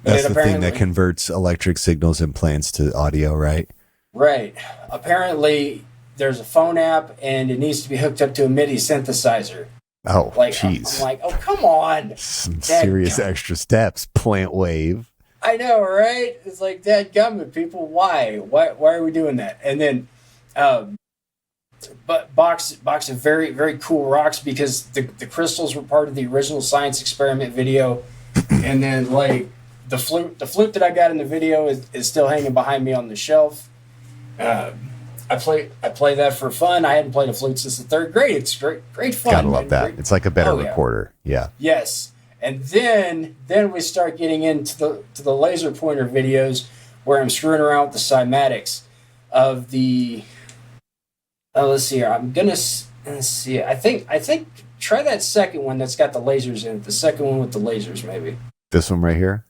That's the thing that converts electric signals in plants to audio, right? Right. Apparently, there's a phone app, and it needs to be hooked up to a MIDI synthesizer. Oh, jeez. I'm like, oh, come on. Some serious extra steps. Plant wave. I know, right? It's like, dadgummit, people, why? Why are we doing that? And then, but box of very, very cool rocks, because the crystals were part of the original science experiment video. And then, like, the flute that I got in the video is still hanging behind me on the shelf. I play that for fun. I hadn't played a flute since the third grade. It's great fun. Gotta love that. It's like a better recorder. Yeah. Yes. And then we start getting into the laser pointer videos, where I'm screwing around with the cymatics of the. Let's see here. Let's see. I think try that second one that's got the lasers in it. The second one with the lasers, maybe. This one right here.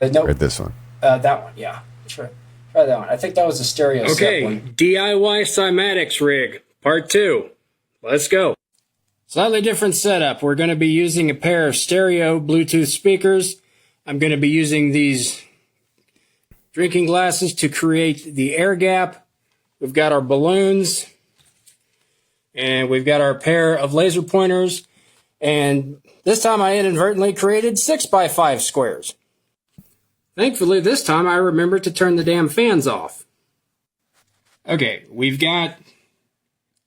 No. Or this one. That one. Yeah. Try that one. I think that was a stereo set one. DIY cymatics rig, part 2. Let's go. Slightly different setup. We're going to be using a pair of stereo Bluetooth speakers. I'm going to be using these drinking glasses to create the air gap. We've got our balloons. And we've got our pair of laser pointers. And this time I inadvertently created 6x5 squares. Thankfully, this time I remembered to turn the damn fans off. Okay, we've got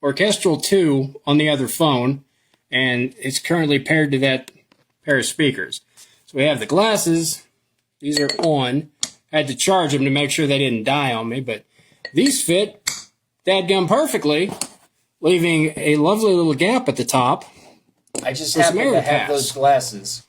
Orchestral 2 on the other phone, and it's currently paired to that pair of speakers. So we have the glasses. These are on. I had to charge them to make sure they didn't die on me, but these fit dadgum perfectly, leaving a lovely little gap at the top. I just happen to have those glasses.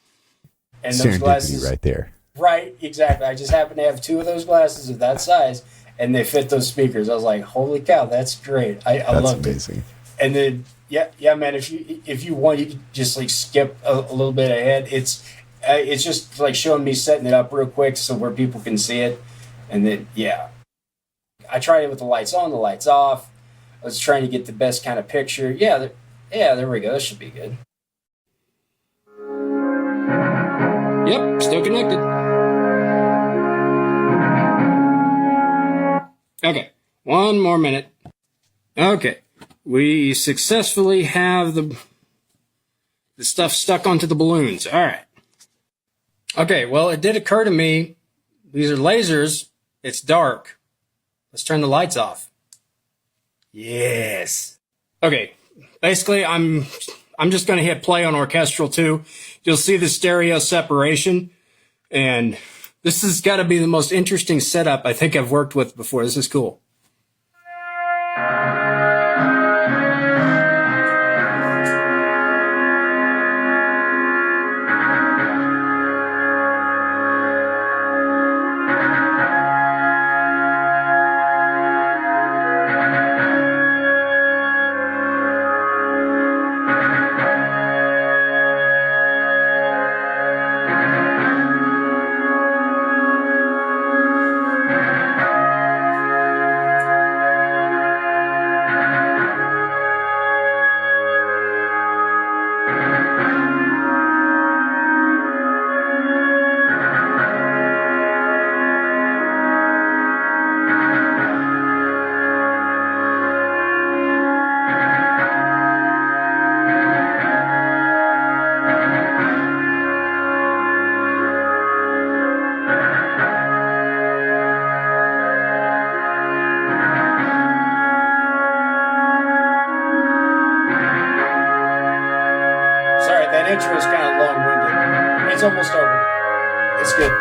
And those glasses right there. Right, exactly. I just happen to have 2 of those glasses of that size, and they fit those speakers. I was like, holy cow, that's great. I loved amazing. It. And then, yeah, man, if you want, you can just like skip a little bit ahead. It's just like showing me setting it up real quick so where people can see it. And then, yeah. I tried it with the lights on, the lights off. I was trying to get the best kind of picture. Yeah, there we go. That should be good. Yep, still connected. Okay, one more minute. Okay, we successfully have the stuff stuck onto the balloons. All right. Okay, well, it did occur to me, these are lasers. It's dark. Let's turn the lights off. Yes. Okay, basically, I'm just going to hit play on Orchestral 2. You'll see the stereo separation, and this has got to be the most interesting setup I think I've worked with before. This is cool. That intro is kind of long-winded. It's almost over. It's good.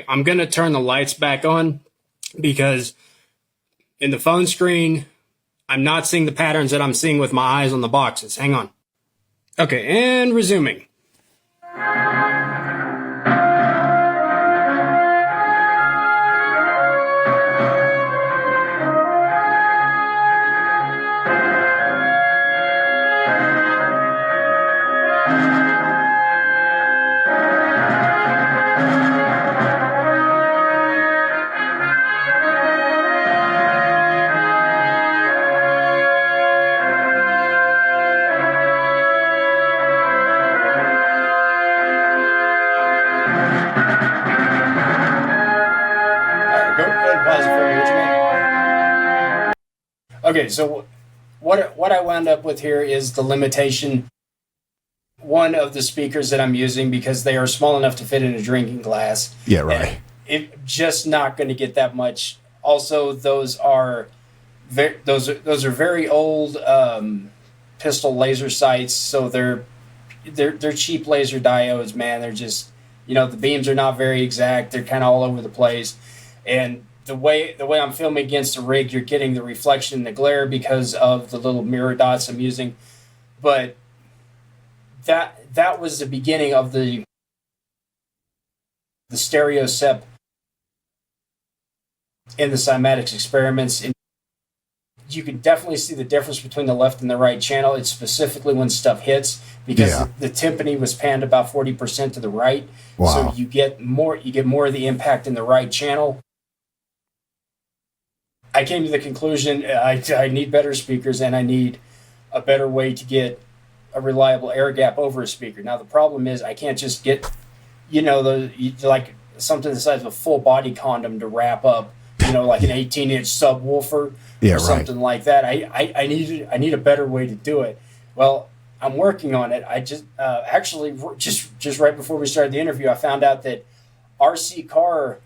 I'm going to turn the lights back on because in the phone screen, I'm not seeing the patterns that I'm seeing with my eyes on the boxes. Hang on. Okay, and resuming. Okay, so what I wound up with here is the limitation, one of the speakers that I'm using, because they are small enough to fit in a drinking glass. Yeah, right. It's just not going to get that much. Also, those are very old pistol laser sights, so they're cheap laser diodes, man. They're just, the beams are not very exact. They're kind of all over the place, and the way I'm filming against the rig, you're getting the reflection and the glare because of the little mirror dots I'm using. But that was the beginning of the stereo sep in the cymatics experiments. And you can definitely see the difference between the left and the right channel. It's specifically when stuff hits, because the timpani was panned about 40% to the right. Wow. So you get more of the impact in the right channel. I came to the conclusion I need better speakers, and I need a better way to get a reliable air gap over a speaker. Now, the problem is I can't just get, like something the size of a full body condom to wrap up, like an 18-inch subwoofer or something like that. I need a better way to do it. Well, I'm working on it. I just actually just right before we started the interview, I found out that RC car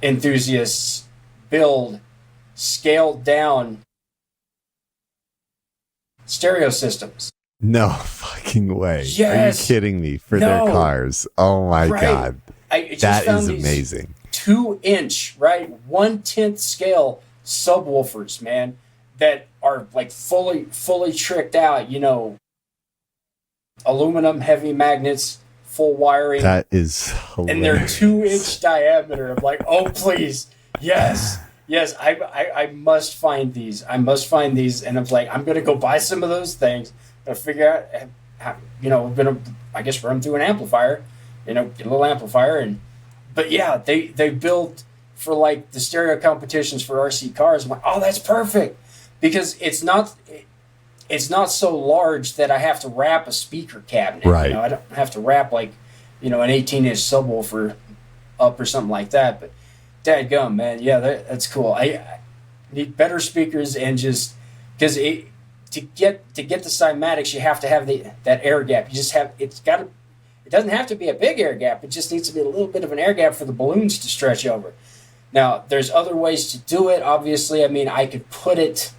enthusiasts build scaled down stereo systems. No fucking way. Yes. Are you kidding me? For their cars. Oh my God. That is amazing. 2-inch, right? 1/10 scale subwoofers, man, that are like fully tricked out, aluminum heavy magnets, full wiring. That is hilarious. And they're 2-inch diameter. I'm like, oh please, yes. Yes, I must find these. And I'm like, I'm going to go buy some of those things and figure out how, I'm going to, I guess, run through an amplifier, get a little amplifier. But yeah, they build for like the stereo competitions for RC cars. I'm like, oh, that's perfect, because it's not so large that I have to wrap a speaker cabinet. Right. I don't have to wrap like, an 18-inch subwoofer up or something like that. But dadgum, man, yeah, that's cool. I need better speakers, and just because to get the cymatics, you have to have that air gap. It doesn't have to be a big air gap. It just needs to be a little bit of an air gap for the balloons to stretch over. Now, there's other ways to do it. Obviously, I mean, I could put it,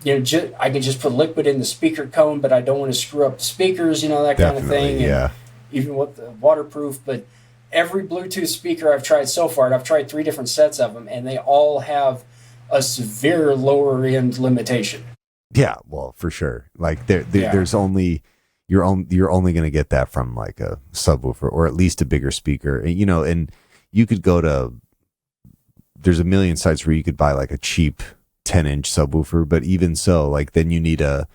I could just put liquid in the speaker cone, but I don't want to screw up the speakers, that kind of thing. Yeah. Even with the waterproof, but every Bluetooth speaker I've tried so far, and I've tried 3 different sets of them, and they all have a severe lower end limitation. Yeah, well, for sure. Like there's only you're only going to get that from like a subwoofer, or at least a bigger speaker. And you could go to, there's a million sites where you could buy like a cheap 10-inch subwoofer, but even so, like then you need a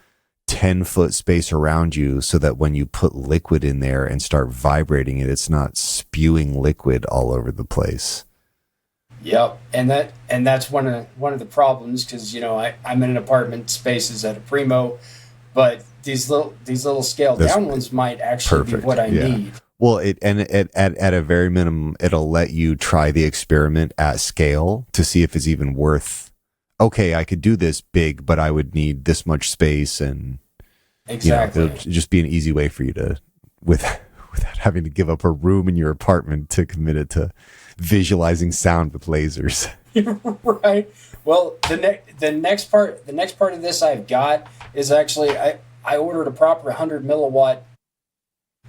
10-foot space around you so that when you put liquid in there and start vibrating it, it's not spewing liquid all over the place. Yep, and that's one of the problems, because I'm in an apartment spaces at a Primo, but these little scaled down ones might actually be what I need. Well, at a very minimum, it'll let you try the experiment at scale to see if it's even worth. Okay, I could do this big, but I would need this much space, and it'll just be an easy way for you to, without having to give up a room in your apartment, to commit it to visualizing sound with lasers. Right. Well, the next part of this I've got is actually I ordered a proper 100 milliwatt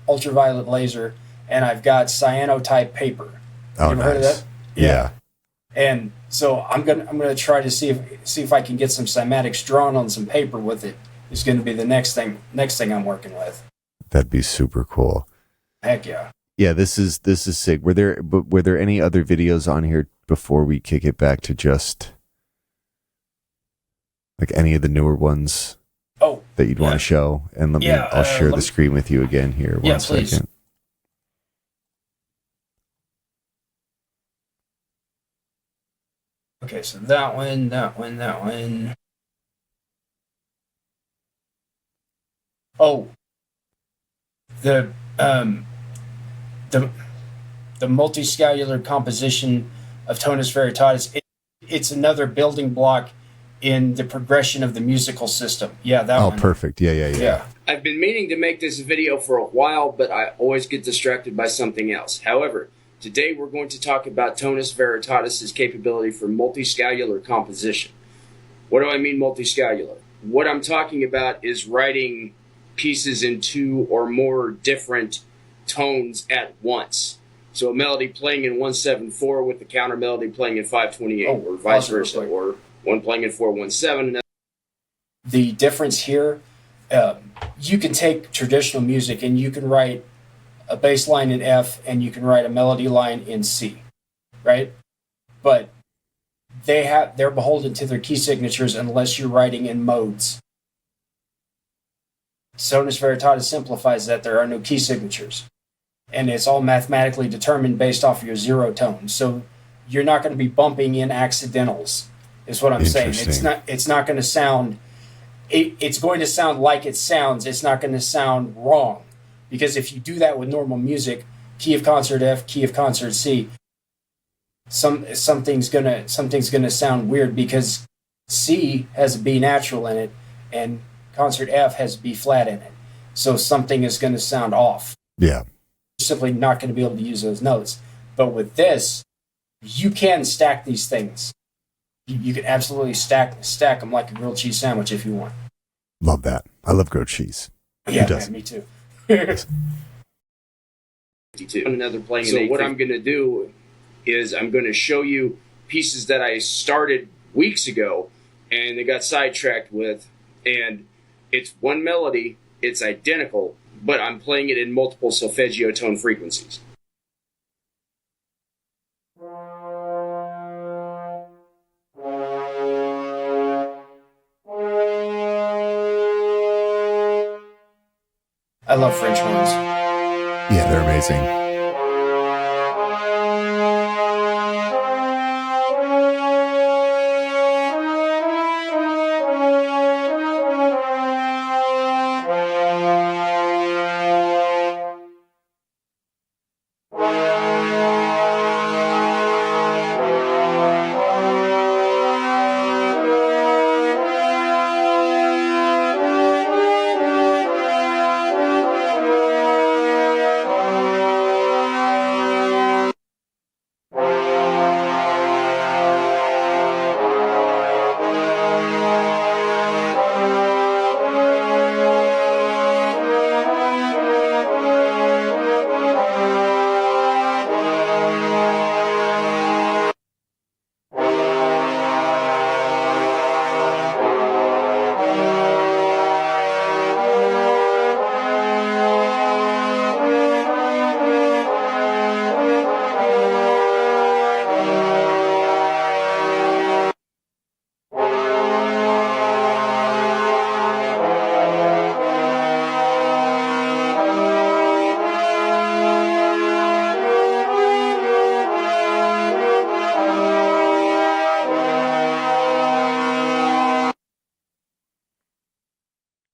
ultraviolet laser, and I've got cyanotype paper. Oh, you ever heard of nice. that? Yeah. And so I'm gonna try to see if I can get some cymatics drawn on some paper with it. Is going to be the next thing I'm working with. That'd be super cool. Heck yeah. Yeah, this is sick. Were there any other videos on here before we kick it back to just like any of the newer ones? Oh, that you'd want to show? And I'll share the screen with you again here. One second. Please. Okay, so that one. Oh, the multiscalular composition of Tonus Veritatis. It's another building block in the progression of the musical system. Yeah, that one. Oh, perfect. Yeah. I've been meaning to make this video for a while, but I always get distracted by something else. However, today we're going to talk about Tonus Veritatis' capability for multiscalular composition. What do I mean multiscalular? What I'm talking about is writing pieces in 2 or more different tones at once. So a melody playing in 1/7/4 with the counter melody playing in 5/28, or vice versa, or one playing in 4/17. The difference here, you can take traditional music and you can write a bass line in F and you can write a melody line in C, right? But they're beholden to their key signatures unless you're writing in modes. Tonus Veritatis simplifies that there are no key signatures. And it's all mathematically determined based off of your zero tone. So you're not going to be bumping in accidentals, is what I'm saying. It's not going to sound... It's going to sound like it sounds. It's not going to sound wrong. Because if you do that with normal music, key of concert F, key of concert C, something's gonna sound weird because C has a B natural in it, and concert F has B flat in it. So something is going to sound off. Yeah. You're simply not going to be able to use those notes. But with this, you can stack these things. You can absolutely stack them like a grilled cheese sandwich if you want. Love that. I love grilled cheese. Yeah, man, me too. Another playing. So what I'm going to do is I'm going to show you pieces that I started weeks ago and they got sidetracked with, and it's one melody, it's identical, but I'm playing it in multiple solfeggio tone frequencies. I love French horns. Yeah, they're amazing.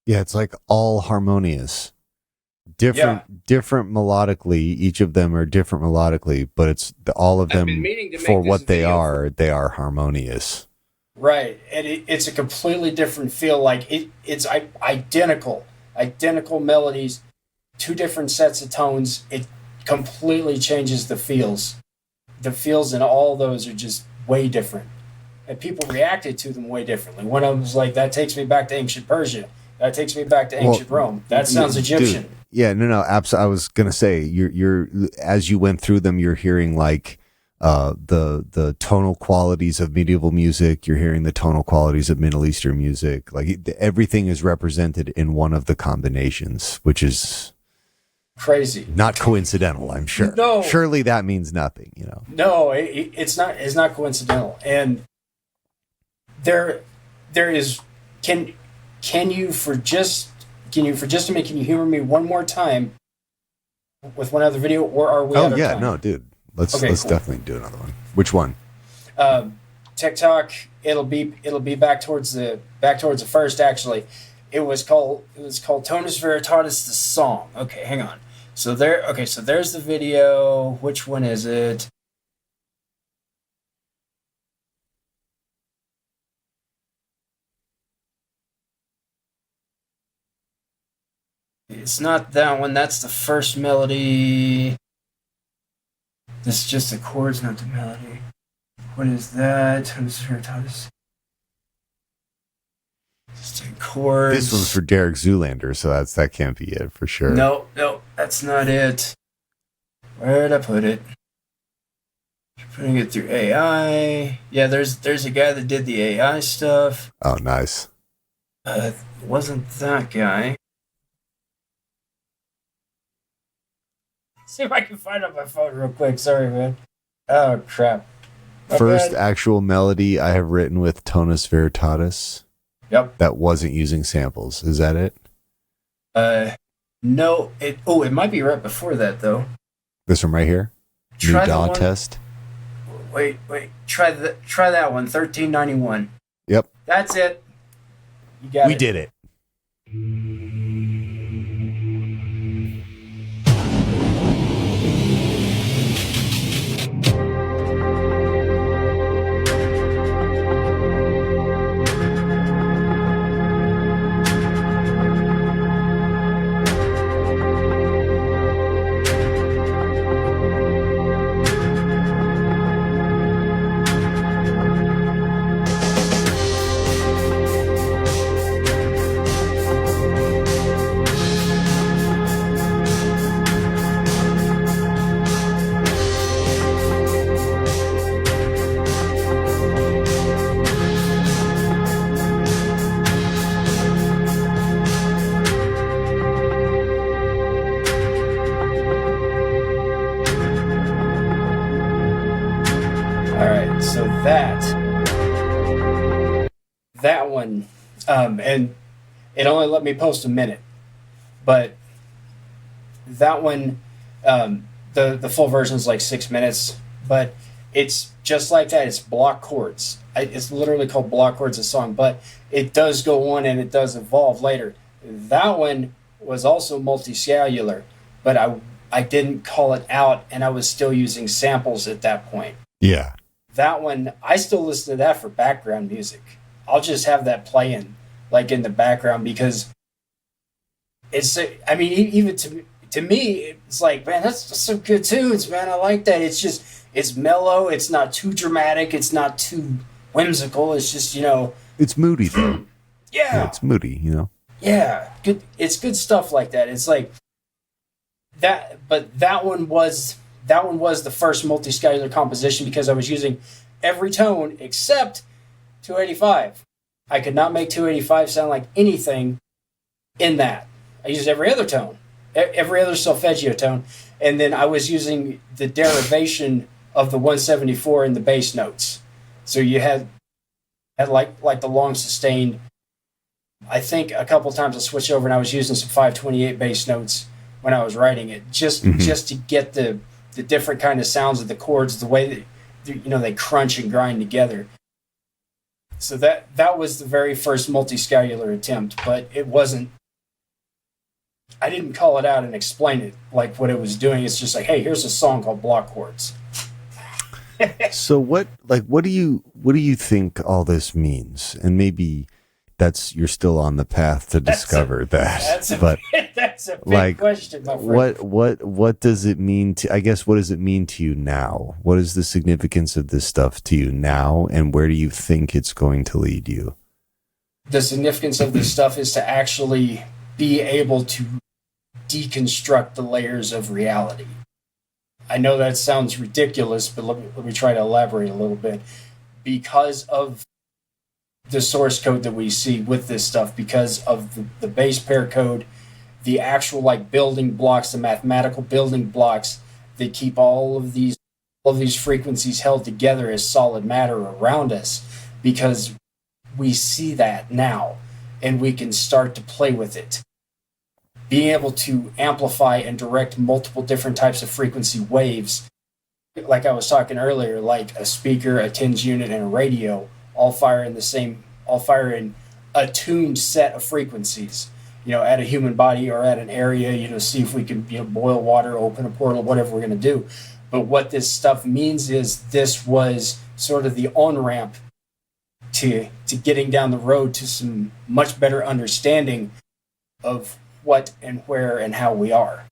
Yeah, it's like all harmonious. Different melodically. Each of them are different melodically, but it's all of them for what they are harmonious. Right, and it's a completely different feel. Like it's identical melodies, 2 different sets of tones. It completely changes the feels. The feels in all those are just way different, and people reacted to them way differently. One of them was like, "That takes me back to ancient Persia. That takes me back to ancient Rome. That sounds Egyptian." Dude, yeah, no, absolutely. I was gonna say, you're as you went through them, you're hearing like the tonal qualities of medieval music. You're hearing the tonal qualities of Middle Eastern music. Like everything is represented in one of the combinations, which is crazy, not coincidental. I'm sure. No, surely that means nothing. You know. No, it's not. It's not coincidental. And there is. Can you for just a minute? Can you humor me one more time with one other video, or are we? Oh yeah, no, dude. Let's cool. definitely do another one. Which one? TikTok. It'll be back towards the first. Actually, it was called Tonus Veritatis, the song. Okay, hang on. So there's the video. Which one is it? It's not that one. That's the first melody. This is just the chords, not the melody. What is that? Tonus Veritatis. Just the chords. This one's for Derek Zoolander, so that can't be it for sure. No, that's not it. Where'd I put it? Putting it through AI. Yeah, there's a guy that did the AI stuff. Oh, nice. It wasn't that guy. See if I can find it on my phone real quick. Sorry, man. Oh, crap. First actual melody I have written with Tonus Veritatis. Yep. That wasn't using samples. Is that it? No. It might be right before that, though. This one right here? Try New DAW test? Wait. Try that one. 1391. Yep. That's it. You got it. We did it. That one, and it only let me post a minute, but that one, the full version is like 6 minutes, but it's just like that. It's block chords. It's literally called block chords, a song, but it does go on and it does evolve later. That one was also multiscalular, but I didn't call it out, and I was still using samples at that point. Yeah. That one, I still listen to that for background music. I'll just have that playing like in the background because it's, I mean, even to me, it's like, man, that's some good tunes, man. I like that. It's mellow. It's not too dramatic. It's not too whimsical. It's just, it's moody though. Yeah. It's moody, Yeah. Good. It's good stuff like that. It's like that, but that one was the first multiscalular composition because I was using every tone except 285. I could not make 285 sound like anything in that. I used every other tone, every other solfeggio tone, and then I was using the derivation of the 174 in the bass notes. So you had like the long sustained. I think a couple of times I switched over and I was using some 528 bass notes when I was writing it, just to get the different kind of sounds of the chords, the way that they crunch and grind together. So that was the very first multiscalular attempt, but it wasn't. I didn't call it out and explain it like what it was doing. It's just like, hey, here's a song called block chords. So what do you think all this means? And maybe you're still on the path to discover that. That's a big question, my friend. What does it mean to, I guess, what does it mean to you now? What is the significance of this stuff to you now, and where do you think it's going to lead you? The significance of this stuff is to actually be able to deconstruct the layers of reality. I know that sounds ridiculous, but let me try to elaborate a little bit. Because of the source code that we see with this stuff, because of the base pair code, the actual like building blocks, the mathematical building blocks that keep all of these frequencies held together as solid matter around us, because we see that now and we can start to play with it. Being able to amplify and direct multiple different types of frequency waves, like I was talking earlier, like a speaker, a TINS unit, and a radio, all fire in a tuned set of frequencies, at a human body or at an area, see if we can, boil water, open a portal, whatever we're going to do. But what this stuff means is this was sort of the on-ramp to getting down the road to some much better understanding of what and where and how we are.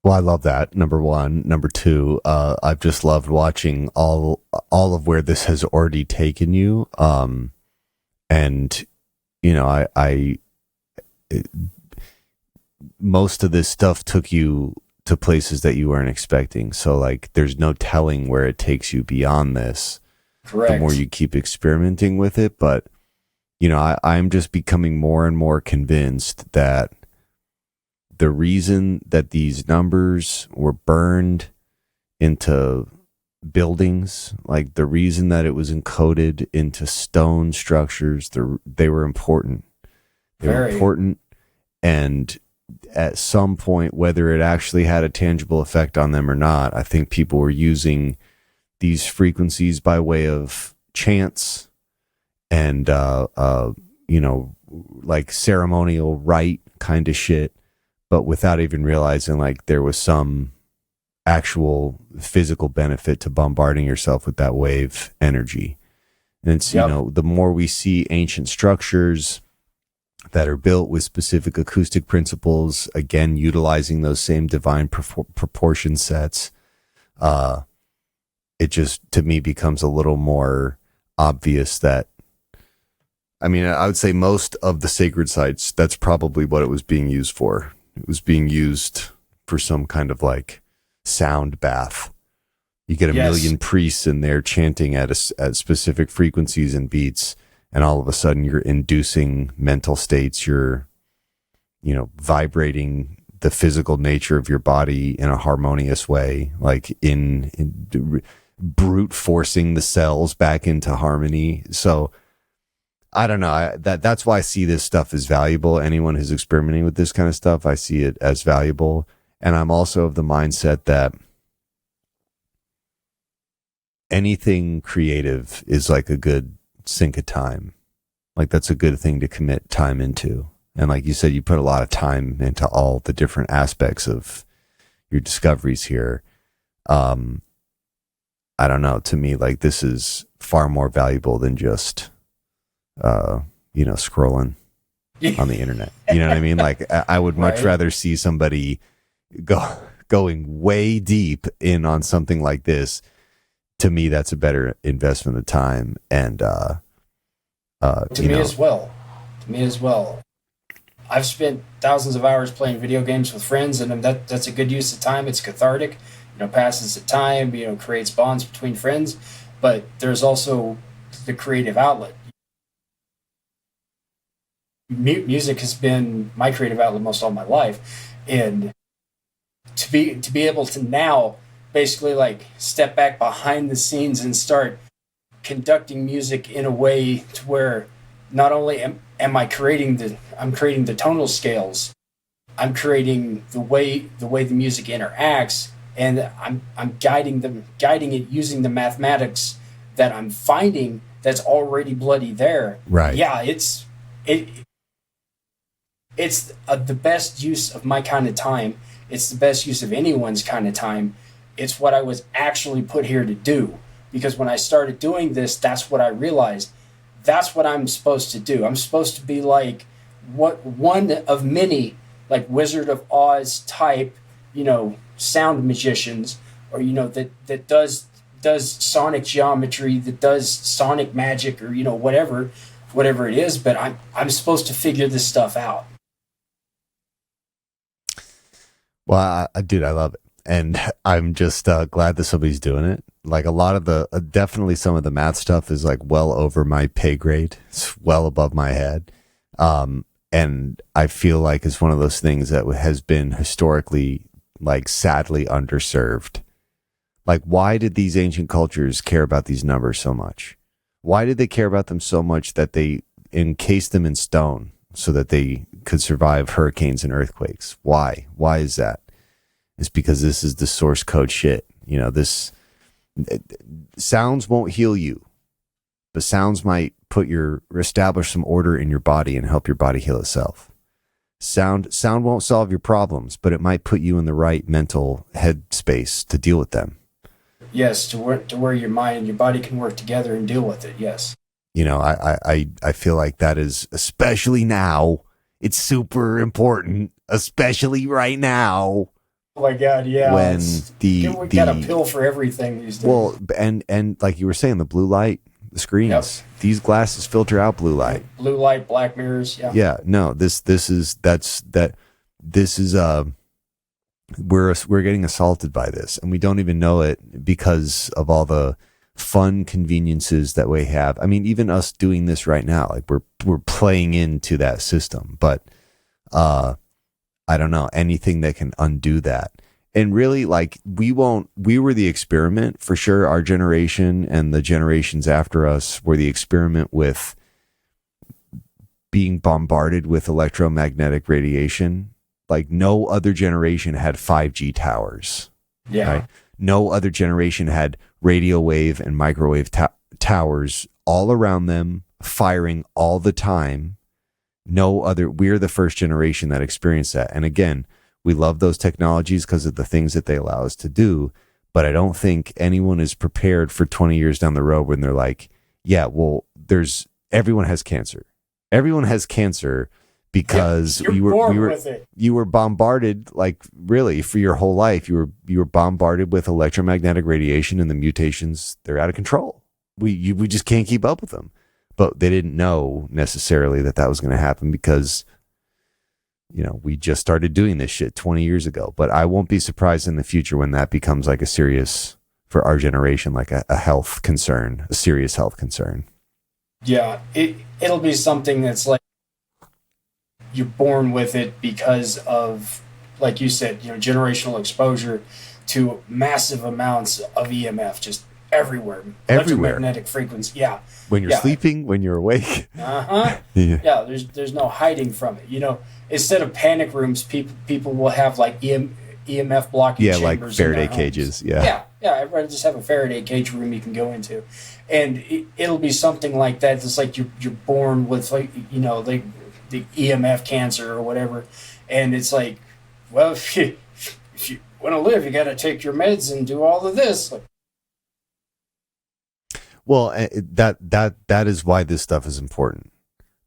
Well, I love that. Number one. Number two, I've just loved watching all of where this has already taken you. And most of this stuff took you to places that you weren't expecting. So like, there's no telling where it takes you beyond this. Correct. The more you keep experimenting with it. But, I'm just becoming more and more convinced that the reason that these numbers were burned into buildings, like the reason that it was encoded into stone structures, they were important. They were important. And at some point, whether it actually had a tangible effect on them or not, I think people were using these frequencies by way of chants and, like ceremonial rite kind of shit, but without even realizing like there was some actual physical benefit to bombarding yourself with that wave energy. And it's, the more we see ancient structures that are built with specific acoustic principles, again, utilizing those same divine proportion sets, it just, to me, becomes a little more obvious that, I would say most of the sacred sites, that's probably what it was being used for. It was being used for some kind of like sound bath. You get a million priests in there chanting at specific frequencies and beats, and all of a sudden you're inducing mental states. You're, vibrating the physical nature of your body in a harmonious way, like in brute forcing the cells back into harmony. So I don't know. That's why I see this stuff as valuable. Anyone who's experimenting with this kind of stuff, I see it as valuable. And I'm also of the mindset that anything creative is like a good sink of time. Like that's a good thing to commit time into. And like you said, you put a lot of time into all the different aspects of your discoveries here. I don't know. To me, like this is far more valuable than just scrolling on the internet. You know what I mean? Like I would much rather see somebody going way deep in on something like this. To me, that's a better investment of time. And to me as well. I've spent thousands of hours playing video games with friends, and that's a good use of time. It's cathartic, passes the time, creates bonds between friends. But there's also the creative outlet. Music has been my creative outlet most all my life, and to be able to now basically like step back behind the scenes and start conducting music in a way to where not only am I creating the tonal scales, I'm creating the way the music interacts, and I'm guiding it using the mathematics that I'm finding that's already bloody there. Right. Yeah, it's the best use of my kind of time. It's the best use of anyone's kind of time. It's what I was actually put here to do. Because when I started doing this, that's what I realized. That's what I'm supposed to do. I'm supposed to be like one of many, like Wizard of Oz type, sound magicians, or that does sonic geometry, that does sonic magic, or whatever it is. But I'm supposed to figure this stuff out. Well, dude, I love it. And I'm just glad that somebody's doing it. Like a lot of the, definitely some of the math stuff is like well over my pay grade. It's well above my head. And I feel like it's one of those things that has been historically, like, sadly underserved. Like, why did these ancient cultures care about these numbers so much? Why did they care about them so much that they encased them in stone so that they could survive hurricanes and earthquakes? Why? Why is that? It's because this is the source code shit. You know, sounds won't heal you, but sounds might establish some order in your body and help your body heal itself. Sound won't solve your problems, but it might put you in the right mental headspace to deal with them. Yes, to where your mind and your body can work together and deal with it. Yes. You know, I feel like that is, especially now, it's super important, especially right now. Oh my God, yeah. When we got a pill for everything these days. Well, and like you were saying, the blue light, the screens, yep. These glasses filter out blue light. Blue light, black mirrors, yeah. Yeah, no, we're getting assaulted by this, and we don't even know it because of all the fun conveniences that we have. I mean, even us doing this right now, like we're playing into that system, but I don't know, anything that can undo that. And really, like, we were the experiment for sure. Our generation and the generations after us were the experiment with being bombarded with electromagnetic radiation. Like, no other generation had 5G towers. Yeah. Right? No other generation had radio wave and microwave towers all around them, firing all the time. We're the first generation that experienced that. And again, we love those technologies because of the things that they allow us to do. But I don't think anyone is prepared for 20 years down the road when they're like, yeah, well, everyone has cancer. Everyone has cancer because you were bombarded, like, really for your whole life. You were bombarded with electromagnetic radiation, and the mutations, they're out of control. We just can't keep up with them. But they didn't know necessarily that was going to happen because, you know, we just started doing this shit 20 years ago. But I won't be surprised in the future when that becomes like a serious, for our generation, like a health concern, a serious health concern. Yeah, it'll be something that's like you're born with it because of, like you said, you know, generational exposure to massive amounts of EMF just everywhere. Electromagnetic frequency, yeah. When you're sleeping, when you're awake. Yeah, there's no hiding from it. You know, instead of panic rooms, people will have like EMF blocking chambers. Yeah, like Faraday cages. Yeah, everybody just have a Faraday cage room you can go into. And it'll be something like that. It's like you're born with, like, you know, the EMF cancer or whatever. And it's like, well, if you want to live, you got to take your meds and do all of this. Like, well, that is why this stuff is important.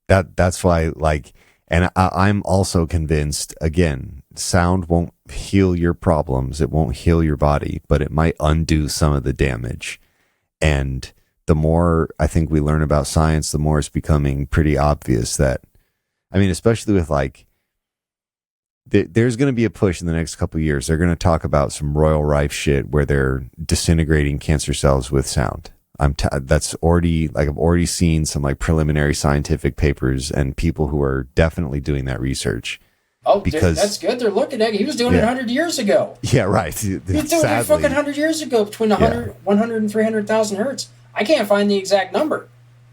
That's why, like, and I'm also convinced, again, sound won't heal your problems. It won't heal your body, but it might undo some of the damage. And the more I think we learn about science, the more it's becoming pretty obvious that, I mean, especially with, like, there's going to be a push in the next couple of years. They're going to talk about some Royal Rife shit where they're disintegrating cancer cells with sound. I've already seen some, like, preliminary scientific papers and people who are definitely doing that research. Oh, because that's good. They're looking at it. He was doing it 100 years ago. Yeah, right. He was doing it fucking 100 years ago between 100 and 300,000 hertz. I can't find the exact number.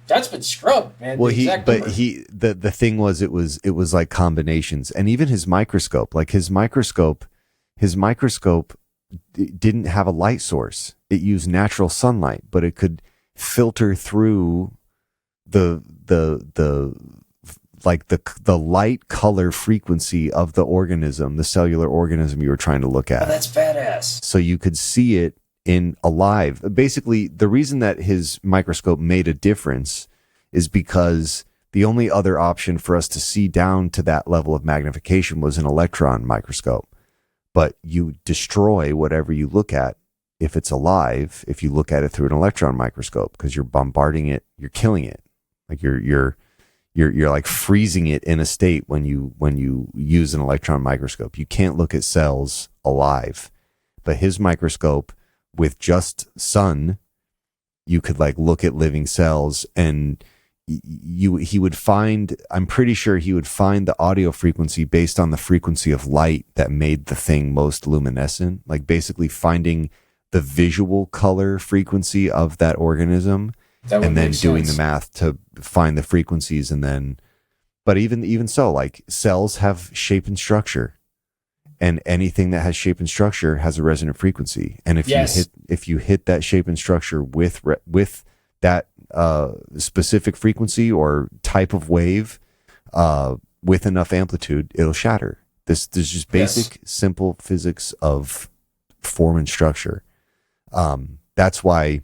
That's been scrubbed, man. Well, the thing was, it was like combinations, and even his microscope, his microscope didn't have a light source. It used natural sunlight, but it could filter through the light color frequency of the organism, the cellular organism you were trying to look at. Oh, that's badass. So you could see it in alive. Basically, the reason that his microscope made a difference is because the only other option for us to see down to that level of magnification was an electron microscope. But you destroy whatever you look at if it's alive, if you look at it through an electron microscope, because you're bombarding it, you're killing it. Like you're you're like freezing it in a state when you use an electron microscope. You can't look at cells alive, but his microscope with just sun, you could like look at living cells, and he would find, I'm pretty sure he would find the audio frequency based on the frequency of light that made the thing most luminescent, like basically finding the visual color frequency of that organism, and then doing the math to find the frequencies. And then, but even so, like cells have shape and structure, and anything that has shape and structure has a resonant frequency. And if you hit that shape and structure with that specific frequency or type of wave with enough amplitude, it'll shatter. This is just basic, simple physics of form and structure. That's why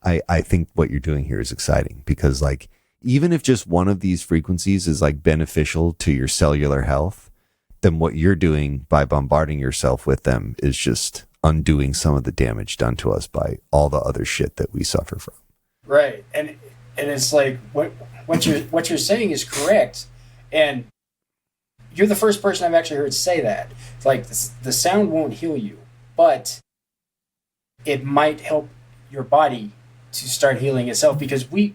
I think what you're doing here is exciting, because like even if just one of these frequencies is like beneficial to your cellular health, then what you're doing by bombarding yourself with them is just undoing some of the damage done to us by all the other shit that we suffer from. Right. And it's like what you're saying is correct. And you're the first person I've actually heard say that. It's like the sound won't heal you, but it might help your body to start healing itself, because we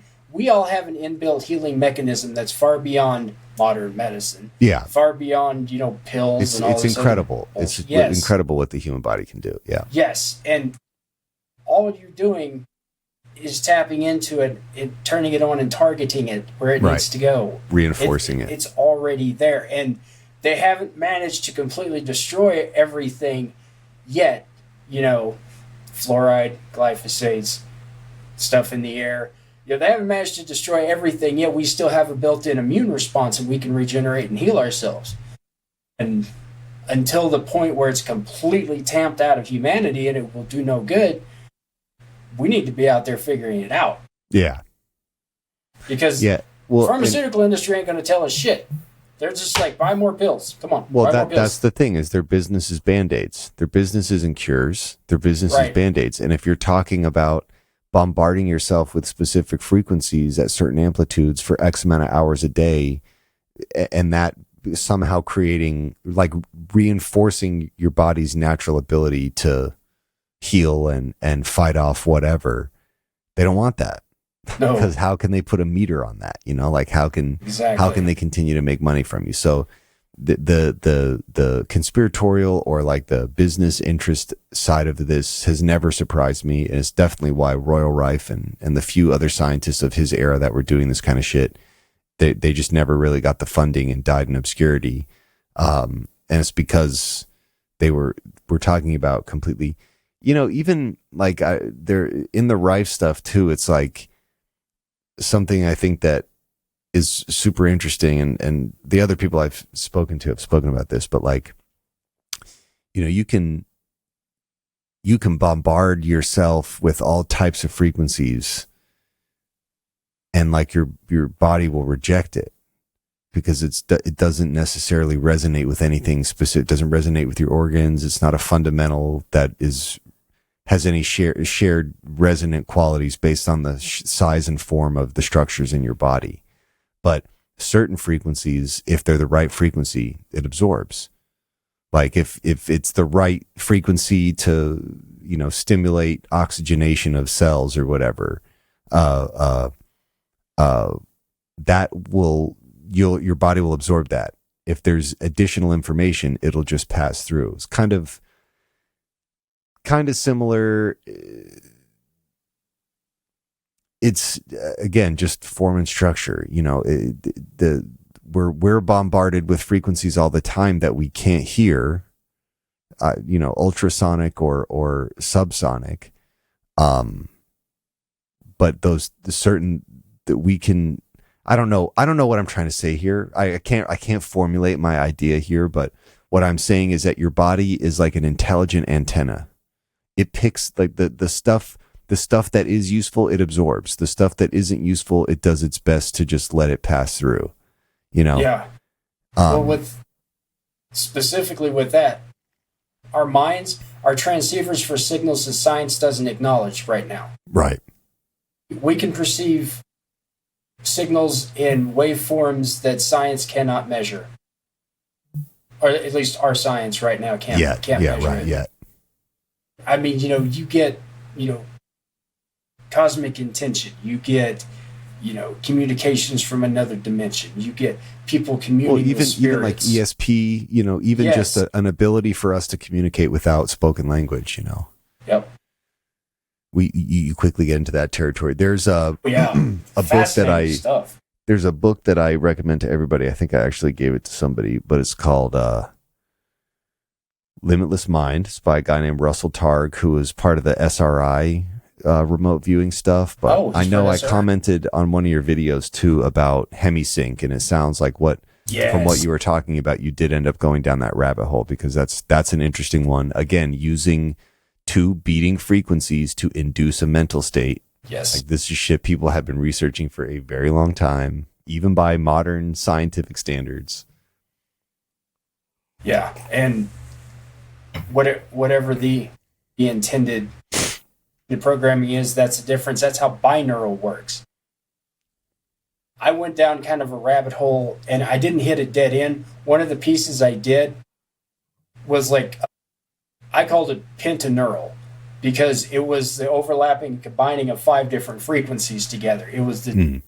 all have an inbuilt healing mechanism that's far beyond modern medicine. Yeah. Far beyond, pills and all this. It's incredible. It's incredible what the human body can do. Yeah. Yes. And all you're doing is tapping into it and turning it on and targeting it where it needs to go. Reinforcing it. It's already there. And they haven't managed to completely destroy everything yet. Fluoride, glyphosates, stuff in the air. They haven't managed to destroy everything yet. We still have a built-in immune response, and we can regenerate and heal ourselves. And until the point where it's completely tamped out of humanity and it will do no good, we need to be out there figuring it out. Yeah. Because pharmaceutical industry ain't going to tell us shit. They're just like, buy more pills. Come on. Well, that's the thing, is their business is Band-Aids. Their business isn't cures. Their business is Band-Aids. And if you're talking about bombarding yourself with specific frequencies at certain amplitudes for X amount of hours a day, and that somehow creating, like reinforcing your body's natural ability to heal and fight off whatever, they don't want that. No. Because how can they put a meter on that? Like how can they continue to make money from you? So the conspiratorial or like the business interest side of this has never surprised me, and it's definitely why Royal Rife and the few other scientists of his era that were doing this kind of shit, they just never really got the funding and died in obscurity. And it's because we're talking about completely, even like they're in the Rife stuff too. It's like something I think that is super interesting, and the other people I've spoken to have spoken about this, but like, you can bombard yourself with all types of frequencies, and like your body will reject it because it doesn't necessarily resonate with anything specific. It doesn't resonate with your organs. It's not a fundamental that has any shared resonant qualities based on the size and form of the structures in your body. But certain frequencies, if they're the right frequency, it absorbs. Like if it's the right frequency to, stimulate oxygenation of cells or whatever, that will, your body will absorb that. If there's additional information, it'll just pass through. It's kind of similar. It's again just form and structure. We're bombarded with frequencies all the time that we can't hear. Ultrasonic or subsonic. But the certain that we can. I don't know what I'm trying to say here. I can't formulate my idea here. But what I'm saying is that your body is like an intelligent antenna. It picks like the stuff that is useful, it absorbs. The stuff that isn't useful, it does its best to just let it pass through. Yeah. Well, specifically with that, our minds are transceivers for signals that science doesn't acknowledge right now. Right. We can perceive signals in waveforms that science cannot measure. Or at least our science right now can't measure it. Yeah. I mean, you get, cosmic intention. You get, communications from another dimension. You get people communicating with spirits. Even like ESP, just an ability for us to communicate without spoken language, Yep. You quickly get into that territory. There's a book there's a book that I recommend to everybody. I think I actually gave it to somebody, but it's called Limitless Mind. It's by a guy named Russell Targ, who was part of the SRI remote viewing stuff. But I know I commented on one of your videos too about hemisync, and it sounds like from what you were talking about, you did end up going down that rabbit hole, because that's an interesting one. Again, using two beating frequencies to induce a mental state. Yes. Like, this is shit people have been researching for a very long time, even by modern scientific standards. Yeah. And whatever the intended programming is, that's the difference. That's how binaural works. I went down kind of a rabbit hole, and I didn't hit a dead end. One of the pieces I did was I called it pentaneural, because it was the overlapping, combining of 5 different frequencies together. It was the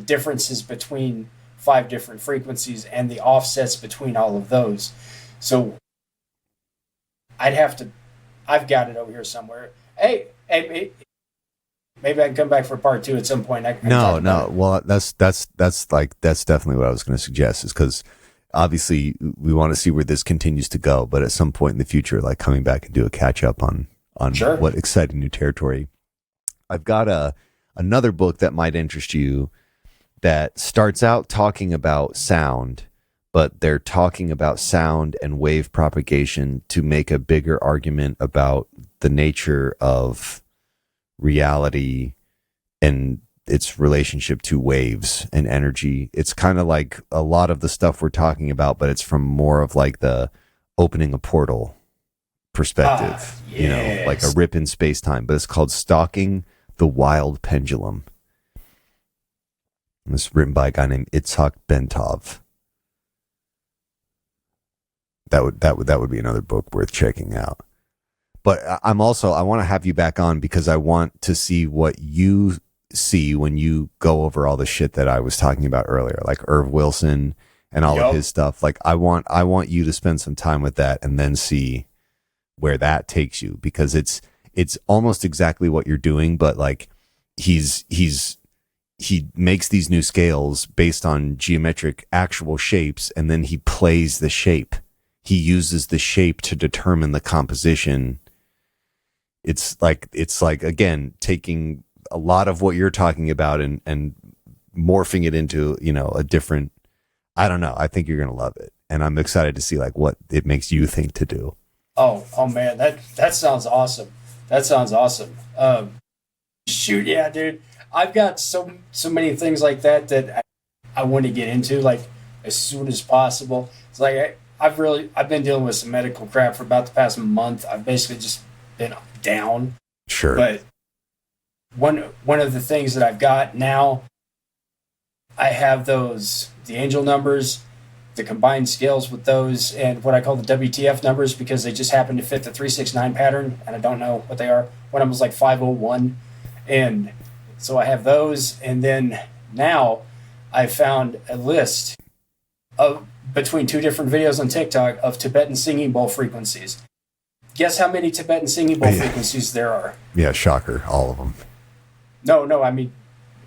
differences between 5 different frequencies and the offsets between all of those. So I've got it over here somewhere. Hey, maybe I can come back for part 2 at some point. No. Well, that's definitely what I was going to suggest, is because obviously we want to see where this continues to go, but at some point in the future, like coming back and do a catch up on sure. What exciting new territory. I've got another book that might interest you that starts out talking about sound, but they're talking about sound and wave propagation to make a bigger argument about the nature of reality and its relationship to waves and energy. It's kind of like a lot of the stuff we're talking about, but it's from more of like the opening a portal perspective, yes. Like a rip in space time, but it's called Stalking the Wild Pendulum. It's written by a guy named Itzhak Bentov. That would be another book worth checking out. But I want to have you back on, because I want to see what you see when you go over all the shit that I was talking about earlier, like Irv Wilson and all of his stuff. Like I want you to spend some time with that and then see where that takes you, because it's almost exactly what you're doing, but like he makes these new scales based on geometric actual shapes, and then he plays the shape. He uses the shape to determine the composition. It's like again, taking a lot of what you're talking about and morphing it into, a different, I don't know. I think you're going to love it. And I'm excited to see like what it makes you think to do. Oh man, that sounds awesome. That sounds awesome. Shoot, yeah, dude. I've got so many things like that I want to get into like as soon as possible. It's like I've been dealing with some medical crap for about the past month. I've basically just been down. Sure. But one of the things that I've got now, I have the angel numbers, the combined scales with those, and what I call the WTF numbers, because they just happen to fit the 369 pattern, and I don't know what they are. One of them was like 501, and so I have those, and then now I found a list of between 2 different videos on TikTok of Tibetan singing bowl frequencies. Guess how many Tibetan singing bowl frequencies there are? Yeah, shocker, all of them. No, I mean,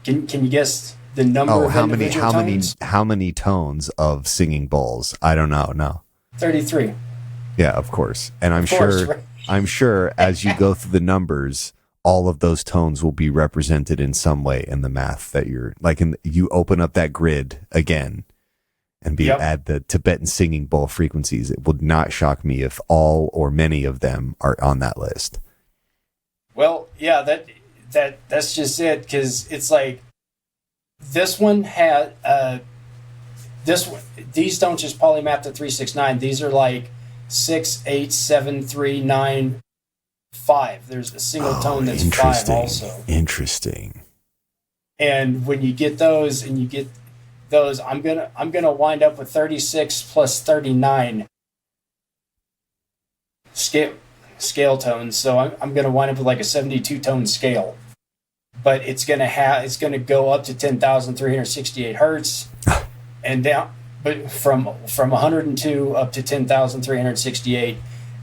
can you guess the number of individual tones? How many tones of singing bowls? I don't know. No. 33. Yeah, of course. And I'm sure as you go through the numbers, all of those tones will be represented in some way in the math that you're like. You open up that grid again and add the Tibetan singing bowl frequencies. It would not shock me if all or many of them are on that list. Well, yeah, that's just it, because it's like this one had these don't just polymap to 369. These are like 6, 8, 7, 3, 9, 5. There's a single tone that's 5 also. Interesting. And when you get those I'm gonna wind up with 36 plus 39 scale tones. So I'm gonna wind up with like a 72 tone scale. But it's gonna go up to 10,368 hertz and down, but from 102 up to 10,368,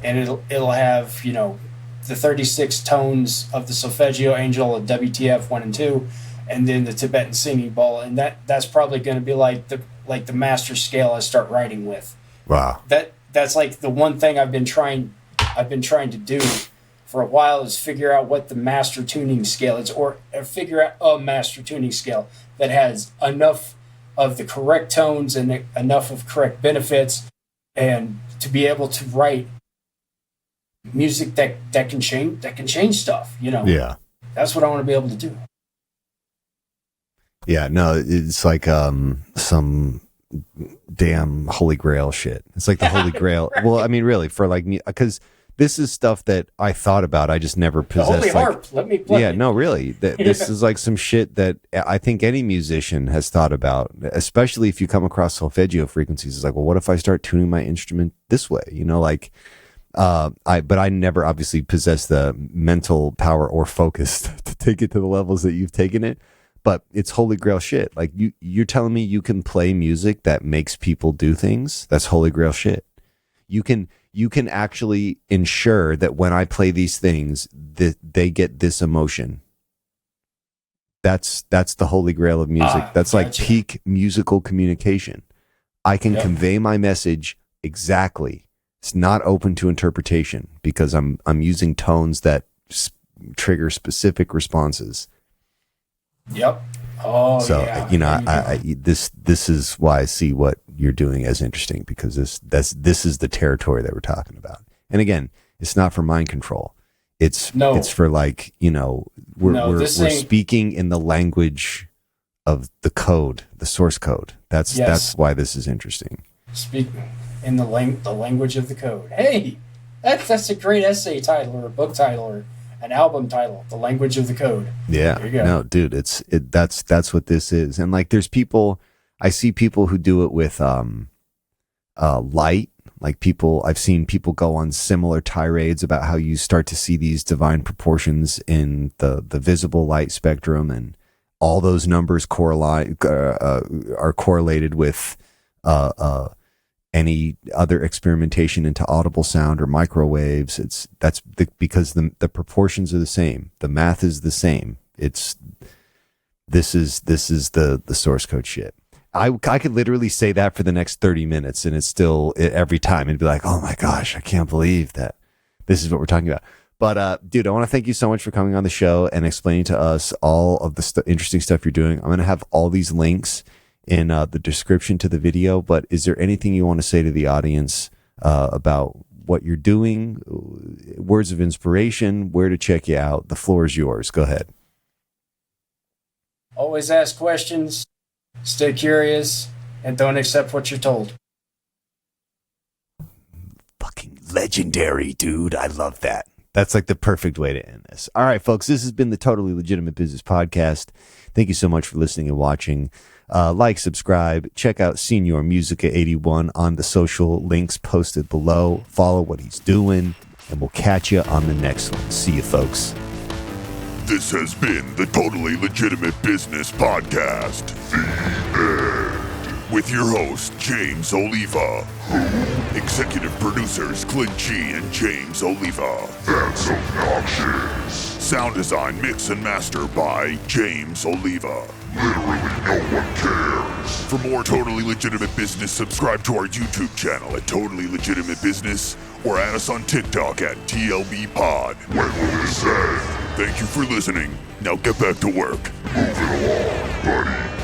and it'll have, you know, the 36 tones of the solfeggio angel of WTF 1 and 2, and then the Tibetan singing bowl, and that's probably going to be like the master scale I start writing with. Wow. That's like the one thing I've been trying to do for a while, is figure out what the master tuning scale is, or figure out a master tuning scale that has enough of the correct tones and enough of correct benefits, and to be able to write music that can change stuff, you know. Yeah. That's what I want to be able to do. Yeah, no, it's like some damn holy grail shit. It's like the holy grail. Right. Well, I mean, really, for like me, because this is stuff that I thought about. I just never possessed. The holy harp. Let me play. Yeah, no, really. This is like some shit that I think any musician has thought about, especially if you come across solfeggio frequencies. It's like, well, what if I start tuning my instrument this way? You know, like, but I never obviously possess the mental power or focus to take it to the levels that you've taken it. But it's holy grail shit. Like you're telling me you can play music that makes people do things? That's holy grail shit. You can actually ensure that when I play these things, that they get this emotion. That's the holy grail of music. That's like peak musical communication. I can convey my message exactly. It's not open to interpretation because I'm using tones that trigger specific responses. Yep. Oh, so, yeah. You know, this is why I see what you're doing as interesting, because this is the territory that we're talking about. And again, it's not for mind control. It's for, like, you know, we're speaking in the language of the code, the source code. That's why this is interesting. Speak in the language of the code. Hey, that's a great essay title or a book title or an album title, The Language of the Code. Yeah. There you go. No, dude, that's what this is. And like, there's people, I see people who do it with light. Like I've seen people go on similar tirades about how you start to see these divine proportions in the visible light spectrum, and all those numbers are correlated with any other experimentation into audible sound or microwaves. Because the proportions are the same. The math is the same. This is the source code shit. I could literally say that for the next 30 minutes and it's still, every time it'd be like, oh my gosh, I can't believe that this is what we're talking about. But dude, I want to thank you so much for coming on the show and explaining to us all of the interesting stuff you're doing. I'm going to have all these links in the description to the video, but is there anything you want to say to the audience about what you're doing, words of inspiration, where to check you out? The floor is yours. Go ahead. Always ask questions, stay curious, and don't accept what you're told. Fucking legendary, dude. I love that. That's like the perfect way to end this. All right, folks, this has been the Totally Legitimate Business Podcast. Thank you so much for listening and watching. Like, subscribe, check out SenorMusica81 on the social links posted below. Follow what he's doing, and we'll catch you on the next one. See you, folks. This has been the Totally Legitimate Business Podcast. The end. With your host, James Oliva. Executive producers, Clint G and James Oliva. That's obnoxious. Sound design, mix, and master by James Oliva. Literally no one cares. For more Totally Legitimate Business, subscribe to our YouTube channel at Totally Legitimate Business, or add us on TikTok at TLB Pod. When will this end? Thank you for listening. Now get back to work. Move it along, buddy.